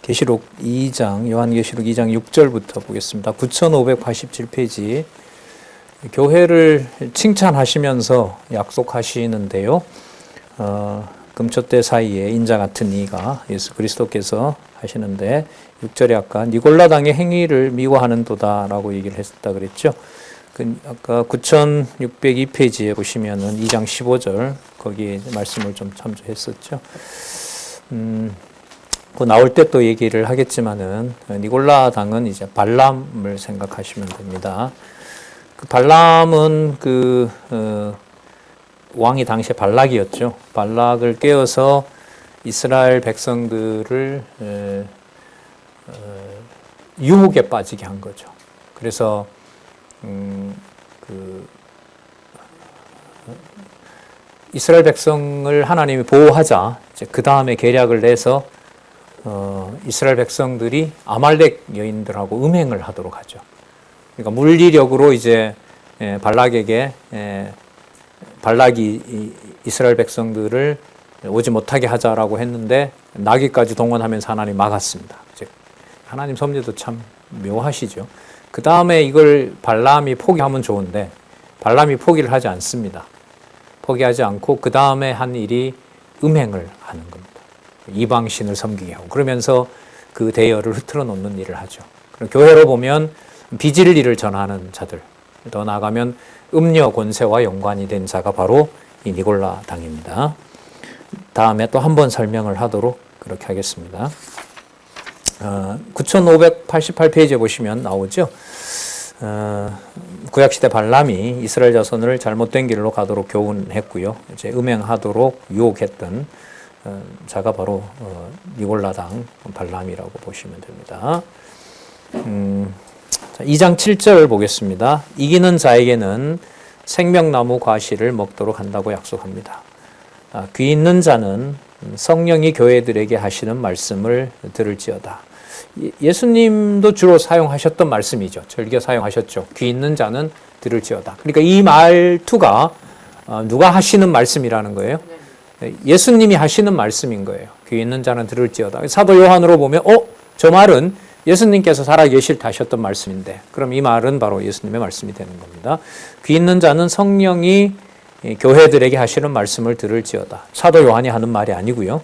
계시록 2장, 요한계시록 2장 6절부터 보겠습니다. 9587페이지. 교회를 칭찬하시면서 약속하시는데요. 금초대 사이에 인자 같은 이가 예수 그리스도께서 하시는데 6절에 아까 니골라당의 행위를 미워하는도다라고 얘기를 했다 그랬죠. 아까 9602페이지에 보시면은 2장 15절 거기에 말씀을 좀 참조했었죠. 그 나올 때 또 얘기를 하겠지만은 니골라당은 이제 발람을 생각하시면 됩니다. 그 발람은 왕이 당시에 발락이었죠. 발락을 깨워서 이스라엘 백성들을 유혹에 빠지게 한 거죠. 그래서 이스라엘 백성을 하나님이 보호하자 이제 그 다음에 계략을 내서 이스라엘 백성들이 아말렉 여인들하고 음행을 하도록 하죠. 그러니까 물리력으로 이제 발락에게 발락이 이스라엘 백성들을 오지 못하게 하자라고 했는데 나귀까지 동원하면서 하나님 막았습니다. 즉 하나님 섭리도 참 묘하시죠. 그 다음에 이걸 발람이 포기하면 좋은데 발람이 포기를 하지 않습니다. 포기하지 않고 그 다음에 한 일이 음행을 하는 겁니다. 이방신을 섬기게 하고 그러면서 그 대열을 흐트러 놓는 일을 하죠. 그럼 교회로 보면 비진리를 전하는 자들, 더 나아가면 음녀 권세와 연관이 된 자가 바로 이 니골라 당입니다. 다음에 또 한 번 설명을 하도록 그렇게 하겠습니다. 9588페이지에 보시면 나오죠. 구약시대 발람이 이스라엘 자손을 잘못된 길로 가도록 교훈했고요. 이제 음행하도록 유혹했던 자가 바로 니골라당 발람이라고 보시면 됩니다. 2장 7절 보겠습니다. 이기는 자에게는 생명나무 과실을 먹도록 한다고 약속합니다. 귀 있는 자는 성령이 교회들에게 하시는 말씀을 들을지어다. 예수님도 주로 사용하셨던 말씀이죠. 즐겨 사용하셨죠. 귀 있는 자는 들을지어다. 그러니까 이 말투가 누가 하시는 말씀이라는 거예요? 예수님이 하시는 말씀인 거예요. 귀 있는 자는 들을지어다. 사도 요한으로 보면 저 말은 예수님께서 살아계실 때 하셨던 말씀인데 그럼 이 말은 바로 예수님의 말씀이 되는 겁니다. 귀 있는 자는 성령이 교회들에게 하시는 말씀을 들을지어다. 사도 요한이 하는 말이 아니고요.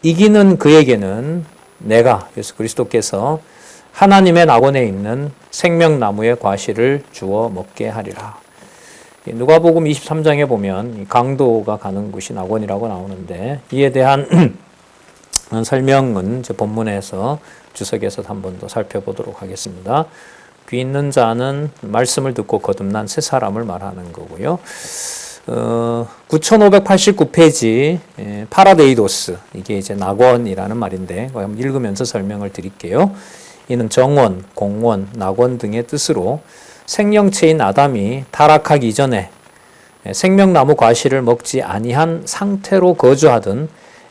이기는 그에게는 내가 예수 그리스도께서 하나님의 낙원에 있는 생명나무의 과실을 주어 먹게 하리라. 누가복음 23장에 보면 강도가 가는 곳이 낙원이라고 나오는데 이에 대한 설명은 본문에서 주석에서 한 번 더 살펴보도록 하겠습니다. 귀 있는 자는 말씀을 듣고 거듭난 새 사람을 말하는 거고요. 9589페이지 파라데이도스, 이게 이제 낙원이라는 말인데 한번 읽으면서 설명을 드릴게요. 이는 정원, 공원, 낙원 등의 뜻으로 생명체인 아담이 타락하기 이전에 생명나무 과실을 먹지 아니한 상태로 거주하던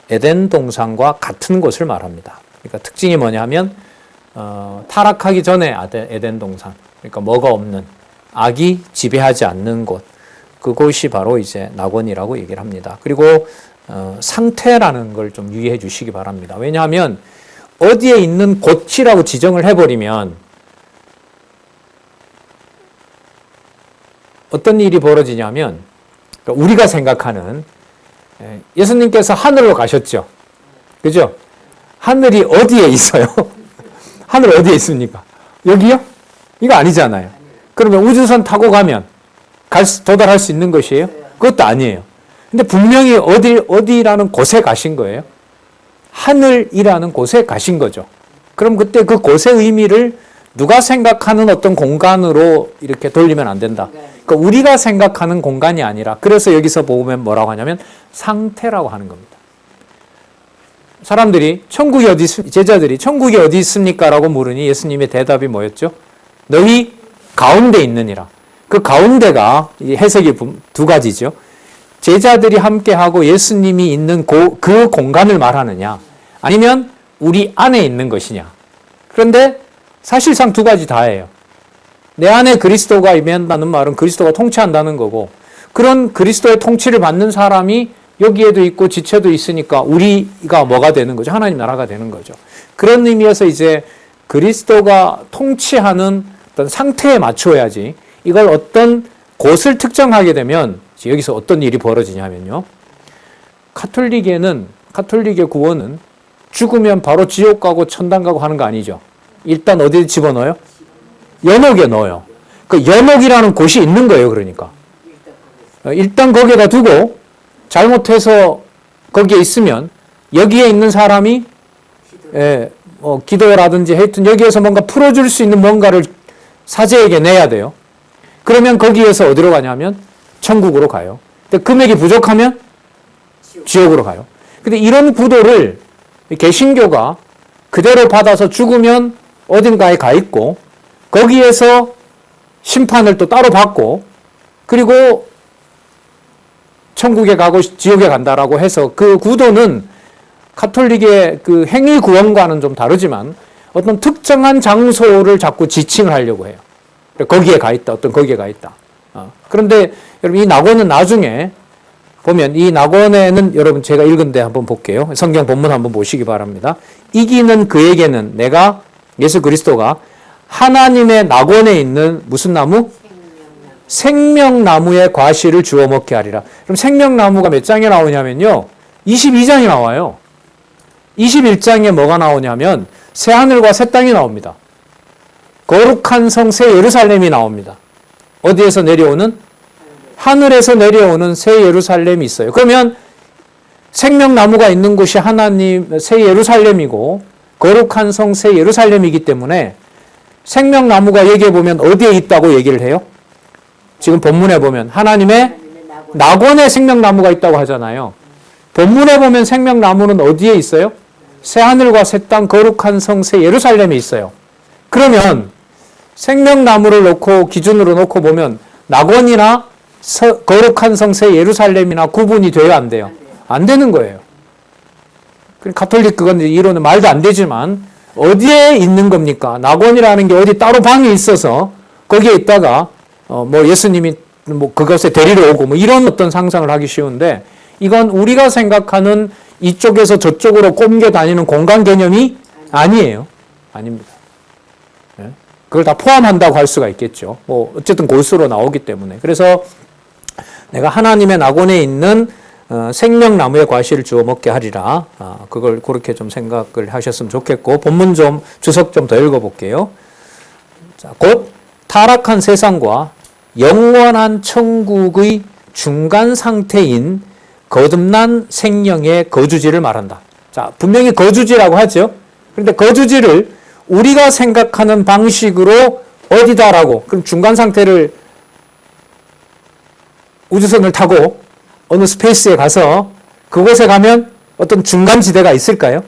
에덴 동산과 같은 곳을 말합니다. 그러니까 특징이 뭐냐면 타락하기 전에 에덴 동산, 그러니까 뭐가 없는, 악이 지배하지 않는 곳, 그곳이 바로 이제 낙원이라고 얘기를 합니다. 그리고 상태라는 걸 좀 유의해 주시기 바랍니다. 왜냐하면 어디에 있는 곳이라고 지정을 해버리면 어떤 일이 벌어지냐면 우리가 생각하는 예수님께서 하늘로 가셨죠. 그죠? 하늘이 어디에 있어요? 하늘 어디에 있습니까? 여기요? 이거 아니잖아요. 그러면 우주선 타고 가면 도달할 수 있는 것이에요? 그것도 아니에요. 근데 분명히 어디라는 곳에 가신 거예요. 하늘이라는 곳에 가신 거죠. 그럼 그때 그 곳의 의미를 누가 생각하는 어떤 공간으로 이렇게 돌리면 안 된다. 그러니까 우리가 생각하는 공간이 아니라, 그래서 여기서 보면 뭐라고 하냐면 상태라고 하는 겁니다. 사람들이 제자들이 천국이 어디 있습니까? 라고 물으니 예수님의 대답이 뭐였죠? 너희 가운데 있느니라. 그 가운데가 해석이 두 가지죠. 제자들이 함께하고 예수님이 있는 그 공간을 말하느냐, 아니면 우리 안에 있는 것이냐. 그런데 사실상 두 가지 다예요. 내 안에 그리스도가 임한다는 말은 그리스도가 통치한다는 거고, 그런 그리스도의 통치를 받는 사람이 여기에도 있고 지체도 있으니까 우리가 뭐가 되는 거죠? 하나님 나라가 되는 거죠. 그런 의미에서 이제 그리스도가 통치하는 어떤 상태에 맞춰야지 이걸 어떤 곳을 특정하게 되면 여기서 어떤 일이 벌어지냐면요. 카톨릭의 구원은 죽으면 바로 지옥 가고 천당 가고 하는 거 아니죠. 일단 어디에 집어넣어요? 연옥에 넣어요. 그 연옥이라는 곳이 있는 거예요. 그러니까. 일단 거기에다 두고 잘못해서 거기에 있으면 여기에 있는 사람이 기도라든지 하여튼 여기에서 뭔가 풀어줄 수 있는 뭔가를 사제에게 내야 돼요. 그러면 거기에서 어디로 가냐면 천국으로 가요. 근데 금액이 부족하면 지옥으로 가요. 근데 이런 구도를 개신교가 그대로 받아서 죽으면 어딘가에 가 있고 거기에서 심판을 또 따로 받고 그리고 천국에 가고 지옥에 간다라고 해서 그 구도는 가톨릭의 그 행위 구원과는 좀 다르지만 어떤 특정한 장소를 자꾸 지칭을 하려고 해요. 거기에 가 있다. 어떤 거기에 가 있다. 그런데 여러분 이 낙원은 나중에 보면 이 낙원에는 여러분 제가 읽은데 한번 볼게요. 성경 본문 한번 보시기 바랍니다. 이기는 그에게는 내가 예수 그리스도가 하나님의 낙원에 있는 무슨 나무? 생명나무의 과실을 주워 먹게 하리라. 그럼 생명나무가 몇 장에 나오냐면요. 22장이 나와요. 21장에 뭐가 나오냐면 새하늘과 새 땅이 나옵니다. 거룩한 성 새 예루살렘이 나옵니다. 어디에서 내려오는? 하늘에서 내려오는 새 예루살렘이 있어요. 그러면 생명나무가 있는 곳이 하나님 새 예루살렘이고 거룩한 성 새 예루살렘이기 때문에 생명나무가 여기에 보면 어디에 있다고 얘기를 해요? 지금 본문에 보면 하나님의 낙원에 생명나무가 있다고 하잖아요. 본문에 보면 생명나무는 어디에 있어요? 새하늘과 새 땅 거룩한 성 새 예루살렘에 있어요. 그러면 생명나무를 놓고 기준으로 놓고 보면 낙원이나 거룩한 성 새 예루살렘이나 구분이 돼요? 안 돼요? 안 되는 거예요. 가톨릭 그건 이론은 말도 안 되지만 어디에 있는 겁니까? 낙원이라는 게 어디 따로 방이 있어서 거기에 있다가 뭐 예수님이 뭐 그것에 데리러 오고 뭐 이런 어떤 상상을 하기 쉬운데 이건 우리가 생각하는 이쪽에서 저쪽으로 옮겨 다니는 공간 개념이 아니에요. 아닙니다. 네? 그걸 다 포함한다고 할 수가 있겠죠. 뭐 어쨌든 곳으로 나오기 때문에. 그래서 내가 하나님의 낙원에 있는 생명나무의 과실을 주워 먹게 하리라. 그걸 그렇게 좀 생각을 하셨으면 좋겠고 본문 좀 주석 좀 더 읽어볼게요. 자, 곧 타락한 세상과 영원한 천국의 중간 상태인 거듭난 생명의 거주지를 말한다. 자, 분명히 거주지라고 하죠. 그런데 거주지를 우리가 생각하는 방식으로 어디다라고, 그럼 중간 상태를 우주선을 타고 어느 스페이스에 가서 그곳에 가면 어떤 중간 지대가 있을까요?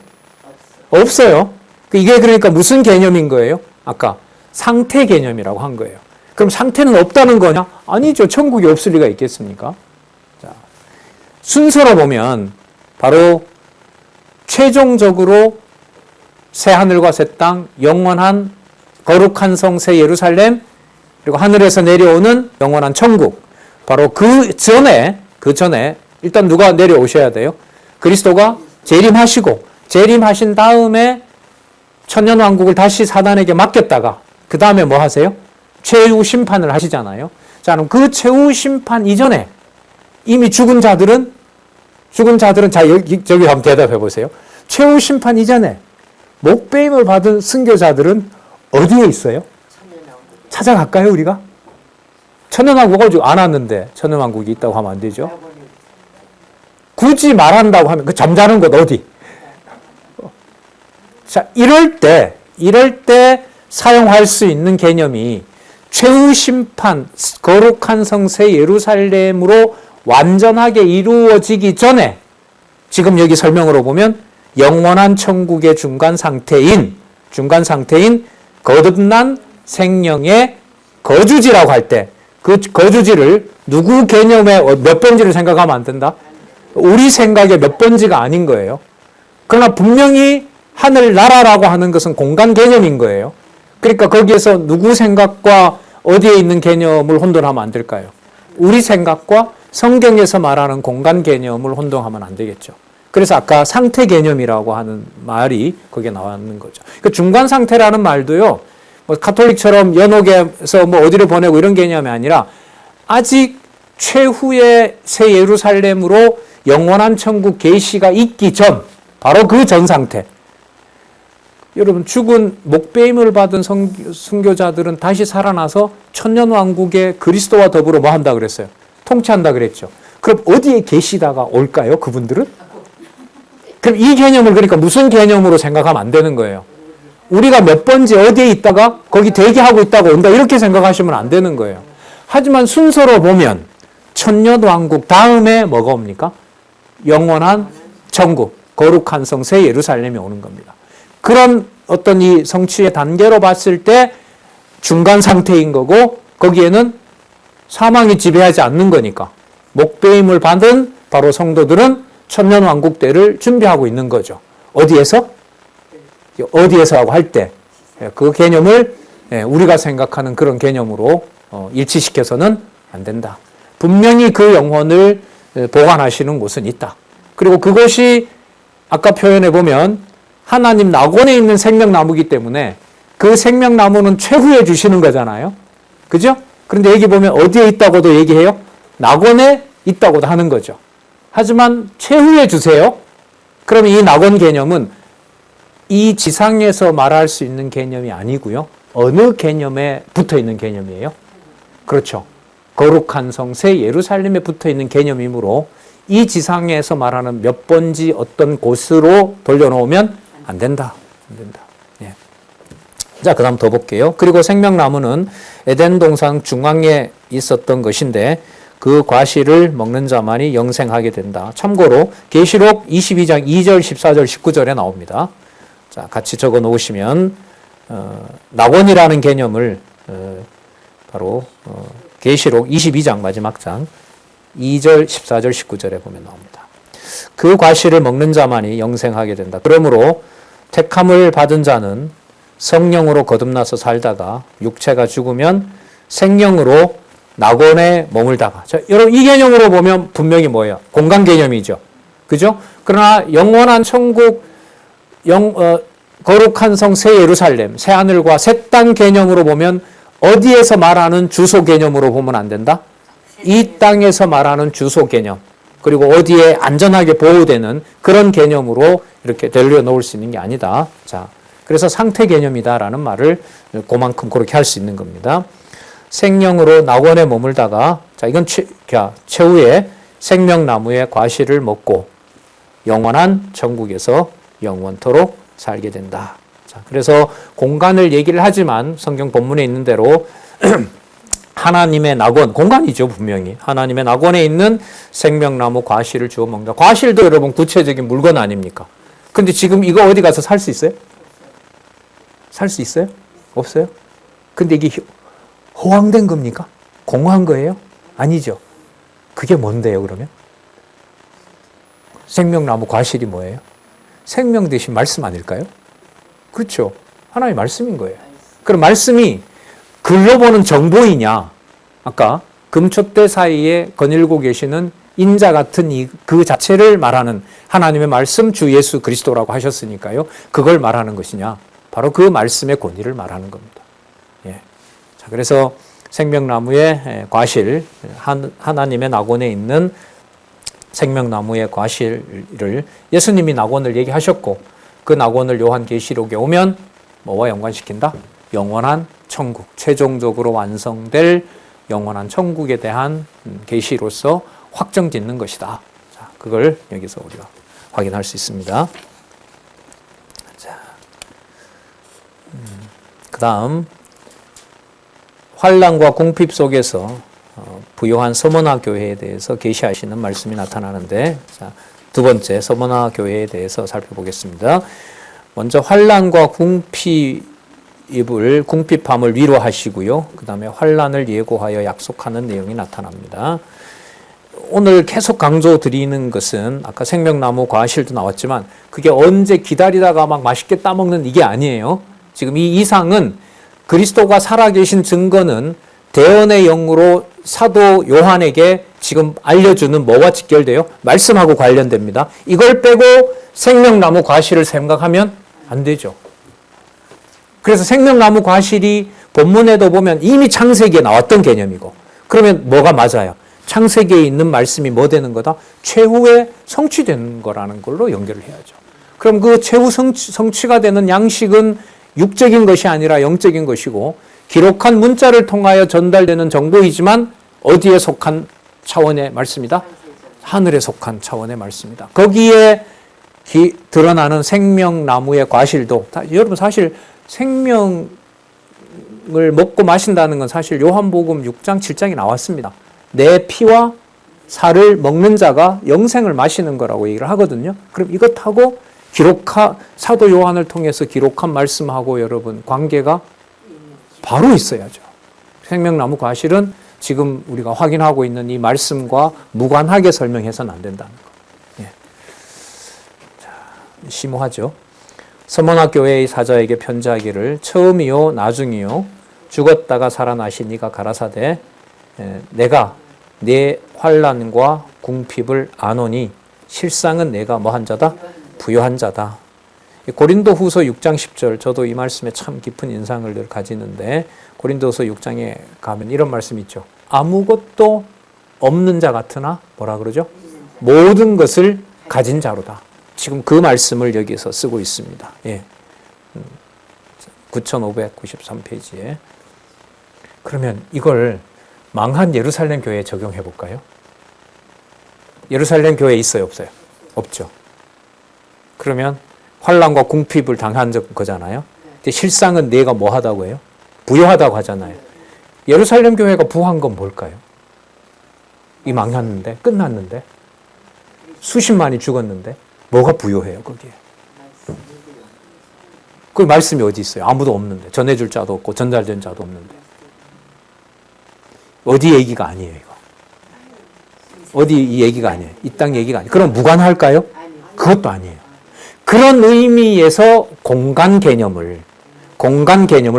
없어요. 이게 그러니까 무슨 개념인 거예요? 아까 상태 개념이라고 한 거예요. 그럼 상태는 없다는 거냐? 아니죠. 천국이 없을 리가 있겠습니까? 자, 순서로 보면 바로 최종적으로 새하늘과 새 땅, 영원한 거룩한 성 새 예루살렘, 그리고 하늘에서 내려오는 영원한 천국. 바로 그 전에 일단 누가 내려오셔야 돼요? 그리스도가 재림하신 다음에 천년왕국을 다시 사단에게 맡겼다가 그 다음에 뭐 하세요? 최후 심판을 하시잖아요. 자, 그럼 그 최후 심판 이전에 이미 죽은 자들은 자, 저기 한번 대답해 보세요. 최후 심판 이전에 목배임을 받은 순교자들은 어디에 있어요? 찾아갈까요, 우리가? 천년왕국을 아직 안 왔는데 천년왕국이 있다고 하면 안 되죠. 굳이 말한다고 하면 그 잠자는 곳 어디? 자, 이럴 때 사용할 수 있는 개념이 최후 심판, 거룩한 성새 예루살렘으로 완전하게 이루어지기 전에 지금 여기 설명으로 보면 영원한 천국의 중간 상태인 거듭난 생명의 거주지라고 할 때 그 거주지를 누구 개념의 몇 번지를 생각하면 안 된다? 우리 생각의 몇 번지가 아닌 거예요. 그러나 분명히 하늘나라라고 하는 것은 공간 개념인 거예요. 그러니까 거기에서 누구 생각과 어디에 있는 개념을 혼돈하면 안 될까요? 우리 생각과 성경에서 말하는 공간 개념을 혼동하면 안 되겠죠. 그래서 아까 상태 개념이라고 하는 말이 거기에 나왔는 거죠. 그 중간 상태라는 말도요, 뭐 가톨릭처럼 연옥에서 뭐 어디를 보내고 이런 개념이 아니라 아직 최후의 새 예루살렘으로 영원한 천국 계시가 있기 전, 바로 그 전 상태. 여러분, 죽은 목배임을 받은 순교자들은 다시 살아나서 천년왕국의 그리스도와 더불어 뭐 한다 그랬어요? 통치한다 그랬죠. 그럼 어디에 계시다가 올까요? 그분들은? 그럼 이 개념을 그러니까 무슨 개념으로 생각하면 안 되는 거예요. 우리가 몇 번째 어디에 있다가 거기 대기하고 있다가 온다 이렇게 생각하시면 안 되는 거예요. 하지만 순서로 보면 천년왕국 다음에 뭐가 옵니까? 영원한 천국, 거룩한 성 새 예루살렘이 오는 겁니다. 그런 어떤 이 성취의 단계로 봤을 때 중간 상태인 거고, 거기에는 사망이 지배하지 않는 거니까 목배임을 받은 바로 성도들은 천년왕국 때를 준비하고 있는 거죠. 어디에서? 어디에서 하고 할 때. 그 개념을 우리가 생각하는 그런 개념으로 일치시켜서는 안 된다. 분명히 그 영혼을 보관하시는 곳은 있다. 그리고 그것이 아까 표현해 보면 하나님 낙원에 있는 생명나무이기 때문에 그 생명나무는 최후에 주시는 거잖아요. 그죠? 그런데 여기 보면 어디에 있다고도 얘기해요? 낙원에 있다고도 하는 거죠. 하지만 최후에 주세요. 그러면 이 낙원 개념은 이 지상에서 말할 수 있는 개념이 아니고요. 어느 개념에 붙어 있는 개념이에요? 그렇죠. 거룩한 성 새 예루살렘에 붙어 있는 개념이므로 이 지상에서 말하는 몇 번지 어떤 곳으로 돌려놓으면 안 된다. 안 된다. 예. 자, 그 다음 더 볼게요. 그리고 생명나무는 에덴 동산 중앙에 있었던 것인데 그 과실을 먹는 자만이 영생하게 된다. 참고로 계시록 22장 2절, 14절, 19절에 나옵니다. 자, 같이 적어 놓으시면 낙원이라는 개념을 바로 계시록 22장 마지막 장 2절, 14절, 19절에 보면 나옵니다. 그 과실을 먹는 자만이 영생하게 된다. 그러므로 택함을 받은 자는 성령으로 거듭나서 살다가 육체가 죽으면 생령으로 낙원에 머물다가. 자, 여러분 이 개념으로 보면 분명히 뭐예요? 공간 개념이죠. 그죠? 그러나 영원한 천국, 거룩한 성 새 예루살렘, 새 하늘과 새 땅 개념으로 보면 어디에서 말하는 주소 개념으로 보면 안 된다? 이 땅에서 말하는 주소 개념, 그리고 어디에 안전하게 보호되는 그런 개념으로 이렇게 내려놓을 수 있는 게 아니다. 자, 그래서 상태 개념이다라는 말을 그만큼 그렇게 할 수 있는 겁니다. 생령으로 낙원에 머물다가, 자, 이건 최후에 생명나무의 과실을 먹고 영원한 천국에서 영원토록 살게 된다. 자, 그래서 공간을 얘기를 하지만 성경 본문에 있는 대로 하나님의 낙원, 공간이죠, 분명히. 하나님의 낙원에 있는 생명나무 과실을 주워 먹는다. 과실도 여러분 구체적인 물건 아닙니까? 근데 지금 이거 어디 가서 살 수 있어요? 살 수 있어요? 없어요? 근데 이게 허황된 겁니까? 공허한 거예요? 아니죠. 그게 뭔데요, 그러면? 생명나무 과실이 뭐예요? 생명 대신 말씀 아닐까요? 그렇죠. 하나님의 말씀인 거예요. 그럼 말씀이 글로 보는 정보이냐? 아까 금초대 사이에 거닐고 계시는 인자 같은 그 자체를 말하는 하나님의 말씀 주 예수 그리스도라고 하셨으니까요. 그걸 말하는 것이냐? 바로 그 말씀의 권위를 말하는 겁니다. 예. 자, 그래서 생명나무의 과실, 하나님의 낙원에 있는 생명나무의 과실을 예수님이 낙원을 얘기하셨고 그 낙원을 요한계시록에 오면 뭐와 연관시킨다? 영원한 천국, 최종적으로 완성될 영원한 천국에 대한 계시로서 확정짓는 것이다. 자, 그걸 여기서 우리가 확인할 수 있습니다. 자, 그다음 환난과 궁핍 속에서 부요한 서머나 교회에 대해서 계시하시는 말씀이 나타나는데, 자, 두 번째 서머나 교회에 대해서 살펴보겠습니다. 먼저 환난과 궁핍함을 위로하시고요. 그 다음에 환난을 예고하여 약속하는 내용이 나타납니다. 오늘 계속 강조드리는 것은 아까 생명나무 과실도 나왔지만 그게 언제 기다리다가 막 맛있게 따먹는 이게 아니에요. 지금 이 이상은 그리스도가 살아계신 증거는 대언의 영으로 사도 요한에게 지금 알려주는 뭐와 직결돼요? 말씀하고 관련됩니다. 이걸 빼고 생명나무 과실을 생각하면 안 되죠. 그래서 생명나무 과실이 본문에도 보면 이미 창세기에 나왔던 개념이고, 그러면 뭐가 맞아요? 창세기에 있는 말씀이 뭐 되는 거다? 최후에 성취되는 거라는 걸로 연결을 해야죠. 그럼 그 최후 성취가 되는 양식은 육적인 것이 아니라 영적인 것이고, 기록한 문자를 통하여 전달되는 정보이지만 어디에 속한 차원의 말씀이다? 하늘에 속한 차원의 말씀이다. 거기에 드러나는 생명나무의 과실도, 여러분 사실 생명을 먹고 마신다는 건 사실 요한복음 6장 7장에 나왔습니다. 내 피와 살을 먹는 자가 영생을 마시는 거라고 얘기를 하거든요. 그럼 이것하고 사도 요한을 통해서 기록한 말씀하고 여러분 관계가 바로 있어야죠. 생명나무 과실은 지금 우리가 확인하고 있는 이 말씀과 무관하게 설명해서는 안 된다는 거. 예. 자, 심오하죠. 서머나 교회의 사자에게 편지하기를 처음이요 나중이요 죽었다가 살아나신 이가 가라사대 내가 네 환난과 궁핍을 아노니 실상은 내가 뭐한 자다? 부요한 자다. 고린도후서 6장 10절, 저도 이 말씀에 참 깊은 인상을 늘 가지는데 고린도후서 6장에 가면 이런 말씀이 있죠. 아무것도 없는 자 같으나 뭐라 그러죠? 모든 것을 가진 자로다. 지금 그 말씀을 여기서 쓰고 있습니다. 예. 9593페이지에. 그러면 이걸 망한 예루살렘 교회에 적용해 볼까요? 예루살렘 교회에 있어요, 없어요? 없죠. 그러면 환난과 궁핍을 당한 거잖아요. 근데 실상은 내가 뭐 하다고 해요? 부요하다고 하잖아요. 예루살렘 교회가 부한 건 뭘까요? 이 망했는데, 끝났는데, 수십만이 죽었는데, 뭐가 부요해요, 거기에? 그 말씀이 어디 있어요? 아무도 없는데, 전해줄 자도 없고, 전달된 자도 없는데. 어디 얘기가 아니에요, 이거. 어디 이 얘기가 아니에요. 이 땅 얘기가 아니에요. 그럼 무관할까요? 그것도 아니에요. 그런 의미에서 공간 개념을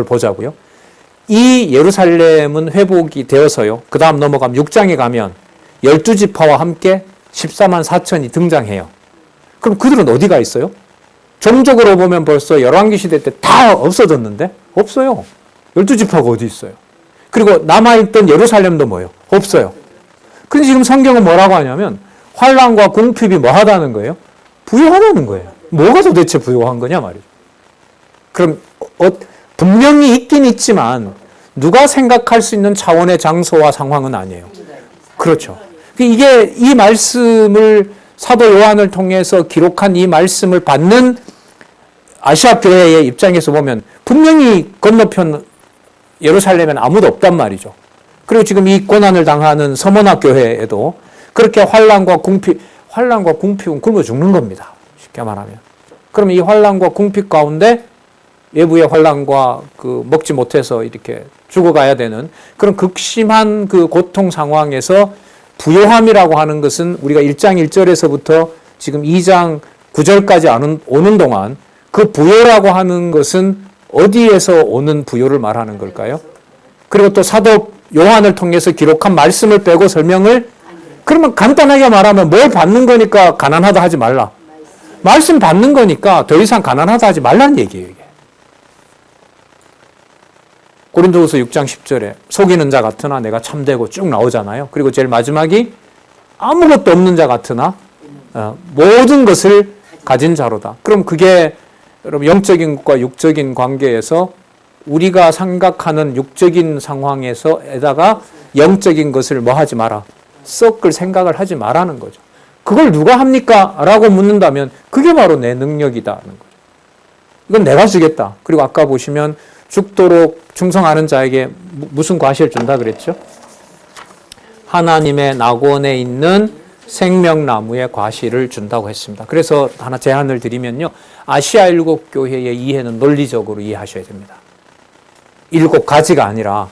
보자고요. 이 예루살렘은 회복이 되어서요. 그 다음 넘어가면 6장에 가면 12지파와 함께 14만 4천이 등장해요. 그럼 그들은 어디가 있어요? 종적으로 보면 벌써 열왕기 시대 때 다 없어졌는데? 없어요. 12지파가 어디 있어요? 그리고 남아있던 예루살렘도 뭐예요? 없어요. 근데 지금 성경은 뭐라고 하냐면 환난과 궁핍이 뭐 하다는 거예요? 부요하다는 거예요. 뭐가 도대체 부요한 거냐 말이죠. 그럼 분명히 있긴 있지만 누가 생각할 수 있는 차원의 장소와 상황은 아니에요. 그렇죠. 이게 이 말씀을 사도 요한을 통해서 기록한 이 말씀을 받는 아시아 교회의 입장에서 보면 분명히 건너편 예루살렘에는 아무도 없단 말이죠. 그리고 지금 이 고난을 당하는 서머나 교회에도 그렇게 환난과 궁핍은 굶어 죽는 겁니다. 쉽게 말하면. 그러면 이 환난과 궁핍 가운데 외부의 환난과 그 먹지 못해서 이렇게 죽어가야 되는 그런 극심한 그 고통 상황에서 부요함이라고 하는 것은 우리가 1장 1절에서부터 지금 2장 9절까지 오는 동안 그 부요라고 하는 것은 어디에서 오는 부요를 말하는 걸까요? 그리고 또 사도 요한을 통해서 기록한 말씀을 빼고 설명을 그러면 간단하게 말하면 뭘 받는 거니까 가난하다 하지 말라. 말씀 받는 거니까 더 이상 가난하다 하지 말라는 얘기예요. 이게. 고린도후서 6장 10절에 속이는 자 같으나 내가 참되고 쭉 나오잖아요. 그리고 제일 마지막이 아무것도 없는 자 같으나 모든 것을 가진 자로다. 그럼 그게 여러분 영적인 것과 육적인 관계에서 우리가 생각하는 육적인 상황에서에다가 영적인 것을 뭐 하지 마라. 섞을 생각을 하지 말라는 거죠. 그걸 누가 합니까? 라고 묻는다면 그게 바로 내 능력이다는 거죠. 이건 내가 주겠다. 그리고 아까 보시면 죽도록 충성하는 자에게 무슨 과실을 준다 그랬죠? 하나님의 낙원에 있는 생명나무의 과실을 준다고 했습니다. 그래서 하나 제안을 드리면요. 아시아 7교회의 이해는 논리적으로 이해하셔야 됩니다. 7가지가 아니라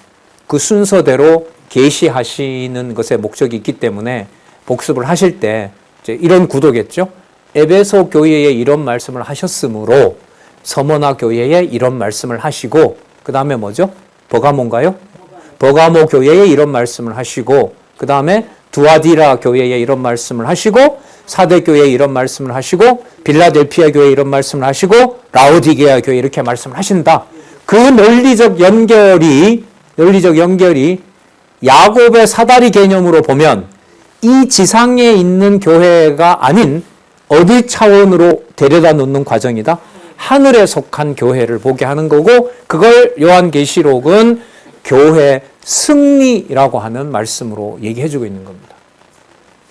그 순서대로 계시하시는 것에 목적이 있기 때문에 복습을 하실 때 이제 이런 구도겠죠. 에베소 교회에 이런 말씀을 하셨으므로 서머나 교회에 이런 말씀을 하시고 그 다음에 뭐죠? 뭐가 뭔가요? 버가모 교회에 이런 말씀을 하시고, 그 다음에 두아디라 교회에 이런 말씀을 하시고, 사대 교회에 이런 말씀을 하시고, 빌라델피아 교회에 이런 말씀을 하시고, 라오디게아 교회에 이렇게 말씀을 하신다. 그 논리적 연결이 야곱의 사다리 개념으로 보면 이 지상에 있는 교회가 아닌 어디 차원으로 데려다 놓는 과정이다. 하늘에 속한 교회를 보게 하는 거고, 그걸 요한계시록은 교회 승리라고 하는 말씀으로 얘기해 주고 있는 겁니다.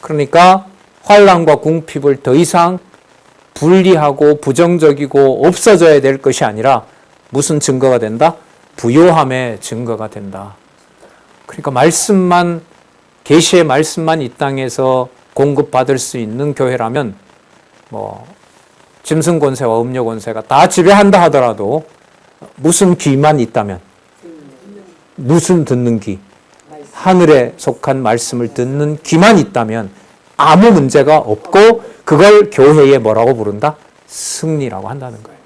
그러니까 환난과 궁핍을 더 이상 분리하고 부정적이고 없어져야 될 것이 아니라 무슨 증거가 된다? 부요함의 증거가 된다. 그러니까 말씀만, 계시의 말씀만 이 땅에서 공급받을 수 있는 교회라면 짐승 권세와 음료 권세가 다 지배한다 하더라도 무슨 귀만 있다면, 무슨 듣는 귀, 하늘에 속한 말씀을 듣는 귀만 있다면 아무 문제가 없고, 그걸 교회에 뭐라고 부른다? 승리라고 한다는 거예요.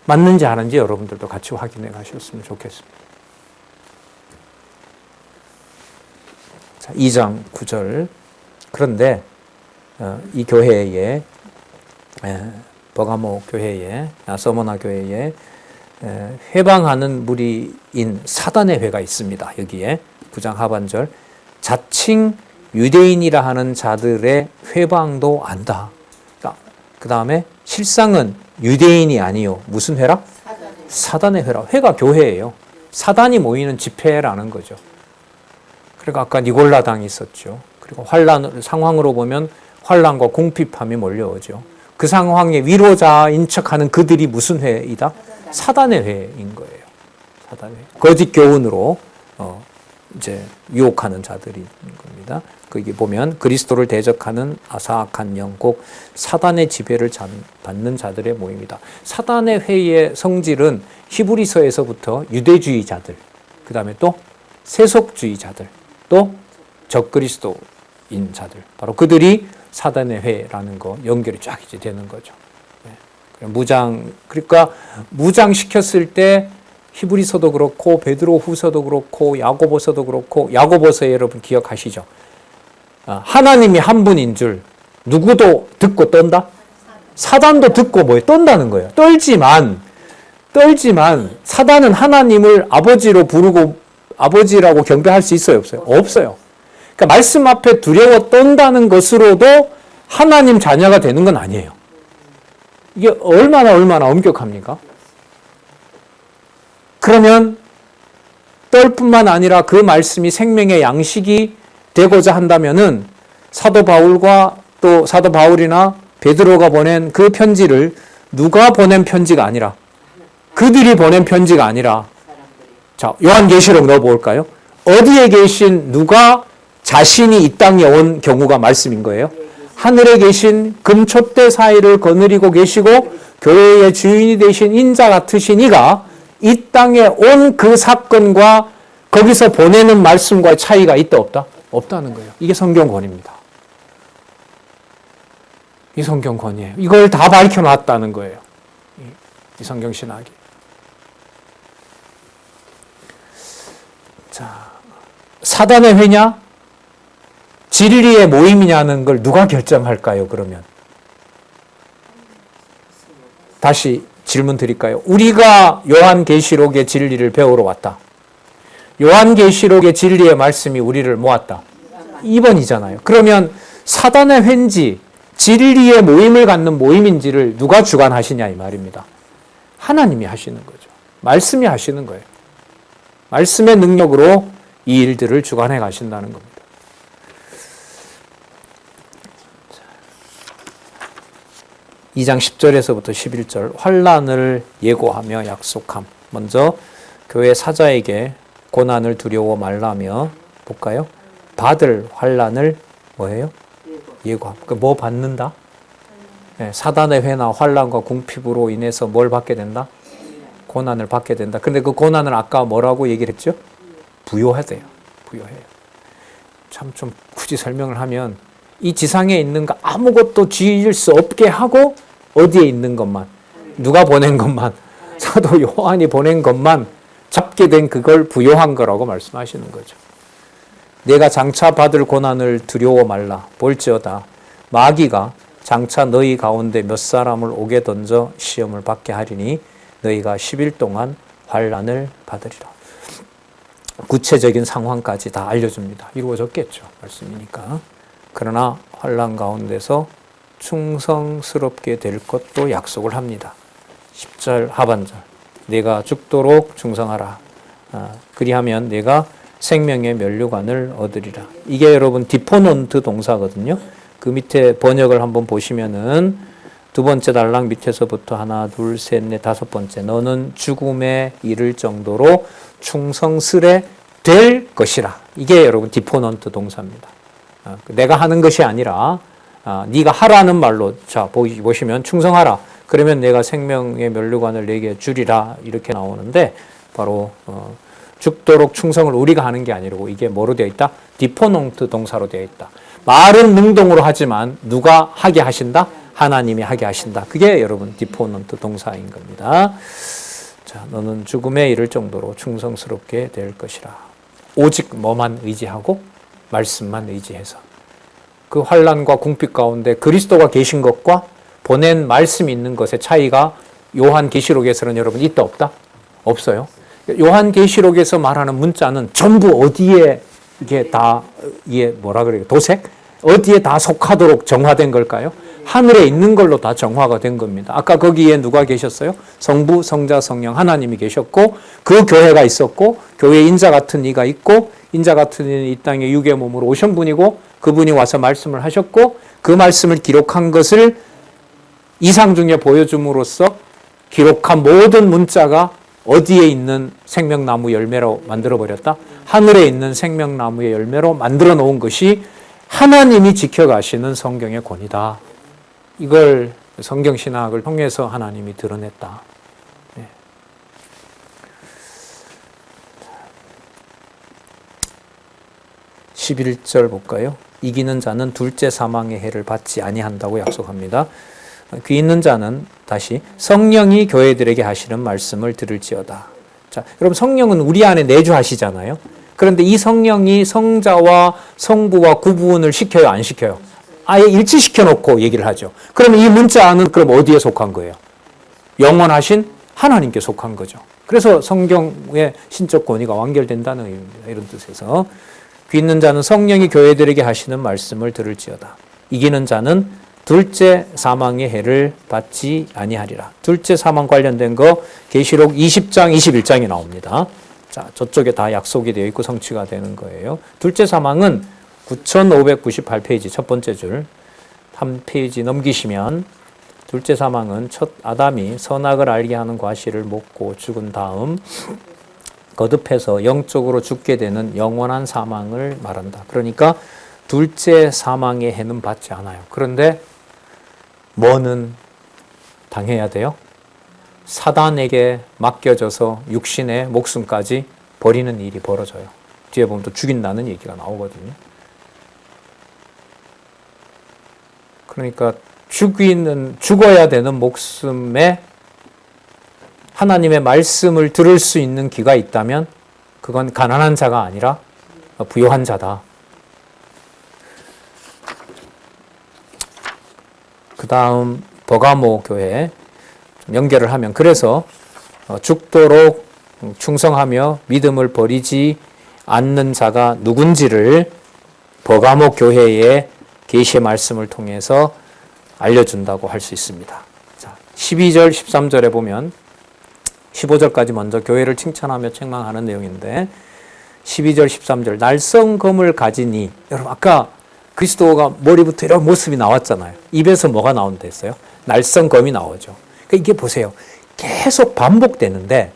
맞는지 아닌지 여러분들도 같이 확인해 가셨으면 좋겠습니다. 자, 2장 9절. 그런데 이 교회에, 버가모 교회에, 서머나 교회에 회방하는 무리인 사단의 회가 있습니다. 여기에 9장 하반절, 자칭 유대인이라 하는 자들의 회방도 안다. 그 다음에 실상은 유대인이 아니요. 무슨 회라? 사단의 회라. 회가 교회예요. 사단이 모이는 집회라는 거죠. 그리고 아까 니골라당이 있었죠. 그리고 상황으로 보면 환난과 궁핍함이 몰려오죠. 그 상황에 위로자인 척하는 그들이 무슨 회이다? 사단의 회인 거예요. 사단의 회. 거짓 교훈으로 이제 유혹하는 자들인 겁니다. 거기 보면 그리스도를 대적하는 아사악한 영, 곧 사단의 지배를 받는 자들의 모임이다. 사단의 회의 성질은 히브리서에서부터 유대주의자들, 그 다음에 또 세속주의자들, 또 적그리스도인 자들, 바로 그들이 사단의 회라는 거 연결이 쫙 이제 되는 거죠. 그러니까 무장시켰을 때 히브리서도 그렇고 베드로후서도 그렇고 야고보서도 그렇고, 야고보서에 여러분 기억하시죠? 하나님이 한 분인 줄 누구도 듣고 떤다? 사단도 듣고 떤다는 거예요. 떨지만 사단은 하나님을 아버지로 부르고 아버지라고 경배할 수 있어요, 없어요? 없어요. 그러니까 말씀 앞에 두려워 떤다는 것으로도 하나님 자녀가 되는 건 아니에요. 이게 얼마나 엄격합니까? 그러면 떨 뿐만 아니라 그 말씀이 생명의 양식이 되고자 한다면은 사도 바울이나 베드로가 보낸 그 편지를 누가 보낸 편지가 아니라, 그들이 보낸 편지가 아니라, 자, 요한계시록 넣어볼까요? 어디에 계신 누가 자신이 이 땅에 온 경우가 말씀인 거예요? 하늘에 계신 금촛대 사이를 거느리고 계시고 교회의 주인이 되신 인자 같으신 이가 이 땅에 온 그 사건과 거기서 보내는 말씀과의 차이가 있다 없다? 없다는 거예요. 이게 성경권입니다. 이 성경권이에요. 이걸 다 밝혀놨다는 거예요. 이 성경신학이. 자, 사단의 회냐? 진리의 모임이냐는 걸 누가 결정할까요, 그러면? 다시 질문 드릴까요? 우리가 요한계시록의 진리를 배우러 왔다. 요한계시록의 진리의 말씀이 우리를 모았다. 2번이잖아요. 그러면 사단의 회인지 진리의 모임을 갖는 모임인지를 누가 주관하시냐 이 말입니다. 하나님이 하시는 거죠. 말씀이 하시는 거예요. 말씀의 능력으로 이 일들을 주관해 가신다는 겁니다. 2장 10절에서부터 11절, 환난을 예고하며 약속함. 먼저 교회 사자에게 고난을 두려워 말라며 볼까요? 받을 환난을 뭐예요? 예고함. 뭐 받는다? 네, 사단의 회나 환난과 궁핍으로 인해서 뭘 받게 된다? 고난을 받게 된다. 근데 그 고난을 아까 뭐라고 얘기를 했죠? 부요하대요. 부요해요. 참 좀 굳이 설명을 하면 이 지상에 있는 거 아무것도 지을 수 없게 하고 어디에 있는 것만, 누가 보낸 것만, 사도 요한이 보낸 것만 잡게 된 그걸 부요한 거라고 말씀하시는 거죠. 내가 장차 받을 고난을 두려워 말라. 볼지어다 마귀가 장차 너희 가운데 몇 사람을 옥에 던져 시험을 받게 하리니 너희가 10일 동안 환난을 받으리라. 구체적인 상황까지 다 알려줍니다. 이루어졌겠죠. 말씀이니까. 그러나 환난 가운데서 충성스럽게 될 것도 약속을 합니다. 10절 하반절 내가 죽도록 충성하라. 그리하면 내가 생명의 면류관을 얻으리라. 이게 여러분 디포넌트 동사거든요. 그 밑에 번역을 한번 보시면은 두 번째 달랑 밑에서부터 하나, 둘, 셋, 넷, 다섯 번째 너는 죽음에 이를 정도로 충성스레 될 것이라. 이게 여러분 디포넌트 동사입니다. 내가 하는 것이 아니라 네가 하라는 말로 자 보시면 충성하라. 그러면 내가 생명의 면류관을 내게 주리라 이렇게 나오는데 바로 죽도록 충성을 우리가 하는 게 아니고 이게 뭐로 되어 있다? 디포넌트 동사로 되어 있다. 말은 능동으로 하지만 누가 하게 하신다? 하나님이 하게 하신다. 그게 여러분 디포넌트 동사인 겁니다. 자, 너는 죽음에 이를 정도로 충성스럽게 될 것이라. 오직 뭐만 의지하고 말씀만 의지해서 그 환난과 궁핍 가운데 그리스도가 계신 것과 보낸 말씀이 있는 것의 차이가 요한계시록에서는 여러분 있다 없다? 없어요. 요한계시록에서 말하는 문자는 전부 어디에 이게 다 이게 뭐라 그래요? 도색? 어디에 다 속하도록 정화된 걸까요? 하늘에 있는 걸로 다 정화가 된 겁니다. 아까 거기에 누가 계셨어요? 성부, 성자, 성령 하나님이 계셨고 그 교회가 있었고 교회 인자 같은 이가 있고 인자 같은 이는 이 땅에 육의 몸으로 오신 분이고 그분이 와서 말씀을 하셨고 그 말씀을 기록한 것을 이상 중에 보여줌으로써 기록한 모든 문자가 어디에 있는 생명나무 열매로 만들어버렸다? 하늘에 있는 생명나무의 열매로 만들어 놓은 것이 하나님이 지켜가시는 성경의 권위다. 이걸 성경신학을 통해서 하나님이 드러냈다. 네. 11절 볼까요? 이기는 자는 둘째 사망의 해를 받지 아니한다고 약속합니다. 귀 있는 자는 다시 성령이 교회들에게 하시는 말씀을 들을지어다. 자, 여러분 성령은 우리 안에 내주하시잖아요. 그런데 이 성령이 성자와 성부와 구분을 시켜요, 안 시켜요? 아예 일치시켜 놓고 얘기를 하죠. 그러면 이 문자는 그럼 어디에 속한 거예요? 영원하신 하나님께 속한 거죠. 그래서 성경의 신적 권위가 완결된다는 의미입니다. 이런 뜻에서 귀 있는 자는 성령이 교회들에게 하시는 말씀을 들을지어다. 이기는 자는 둘째 사망의 해를 받지 아니하리라. 둘째 사망 관련된 거 계시록 20장, 21장에 나옵니다. 자, 저쪽에 다 약속이 되어 있고 성취가 되는 거예요. 둘째 사망은 9598페이지 첫 번째 줄 한 페이지 넘기시면 둘째 사망은 첫 아담이 선악을 알게 하는 과실을 먹고 죽은 다음 거듭해서 영적으로 죽게 되는 영원한 사망을 말한다. 그러니까 둘째 사망의 해는 받지 않아요. 그런데 뭐는 당해야 돼요? 사단에게 맡겨져서 육신의 목숨까지 버리는 일이 벌어져요. 뒤에 보면 또 죽인다는 얘기가 나오거든요. 그러니까 죽어야 되는 목숨에 하나님의 말씀을 들을 수 있는 귀가 있다면 그건 가난한 자가 아니라 부요한 자다. 그 다음 버가모 교회 연결을 하면 그래서 죽도록 충성하며 믿음을 버리지 않는 자가 누군지를 버가모 교회의 계시의 말씀을 통해서 알려준다고 할 수 있습니다. 자, 12절, 13절에 보면 15절까지 먼저 교회를 칭찬하며 책망하는 내용인데 12절, 13절 날성검을 가지니 여러분 아까 그리스도가 머리부터 이런 모습이 나왔잖아요. 입에서 뭐가 나온다 했어요? 날성검이 나오죠. 그러니까 이게 보세요. 계속 반복되는데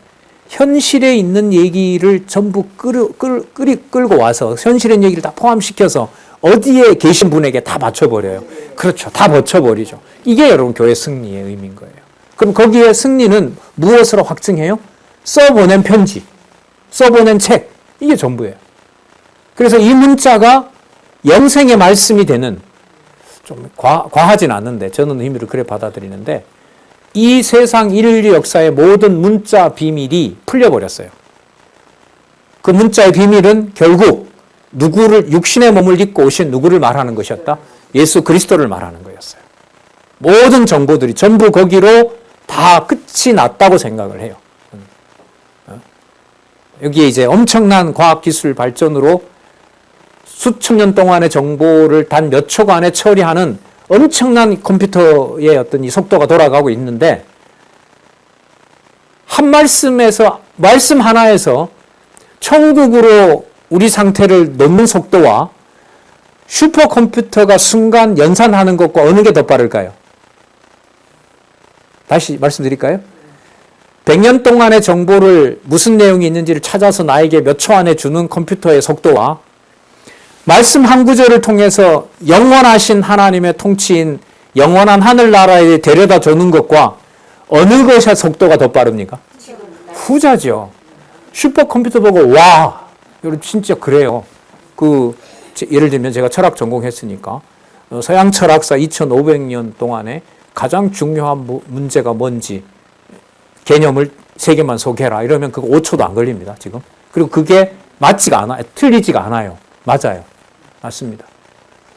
현실에 있는 얘기를 전부 끌고 와서 현실의 얘기를 다 포함시켜서 어디에 계신 분에게 다 맞춰버려요. 그렇죠. 다 맞춰버리죠. 이게 여러분 교회 승리의 의미인 거예요. 그럼 거기에 승리는 무엇으로 확증해요? 써보낸 편지, 써보낸 책, 이게 전부예요. 그래서 이 문자가 영생의 말씀이 되는, 좀 과하진 않은데 저는 의미를 그래 받아들이는데 이 세상 인류 역사의 모든 문자 비밀이 풀려버렸어요. 그 문자의 비밀은 결국 누구를 육신의 몸을 입고 오신 누구를 말하는 것이었다? 예수 그리스도를 말하는 거였어요. 모든 정보들이 전부 거기로 다 끝이 났다고 생각을 해요. 여기에 이제 엄청난 과학기술 발전으로 수천 년 동안의 정보를 단 몇 초간에 처리하는 엄청난 컴퓨터의 어떤 이 속도가 돌아가고 있는데, 한 말씀 하나에서 천국으로 우리 상태를 놓는 속도와 슈퍼컴퓨터가 순간 연산하는 것과 어느 게 더 빠를까요? 다시 말씀드릴까요? 100년 동안의 정보를 무슨 내용이 있는지를 찾아서 나에게 몇 초 안에 주는 컴퓨터의 속도와 말씀 한 구절을 통해서 영원하신 하나님의 통치인 영원한 하늘나라에 데려다 주는 것과 어느 것의 속도가 더 빠릅니까? 후자죠. 슈퍼컴퓨터 보고 와, 여러분 진짜 그래요. 예를 들면 제가 철학 전공했으니까 서양 철학사 2500년 동안에 가장 중요한 문제가 뭔지 개념을 3개만 소개해라 이러면 그거 5초도 안 걸립니다, 지금. 그리고 그게 맞지가 않아요. 틀리지가 않아요. 맞아요. 맞습니다.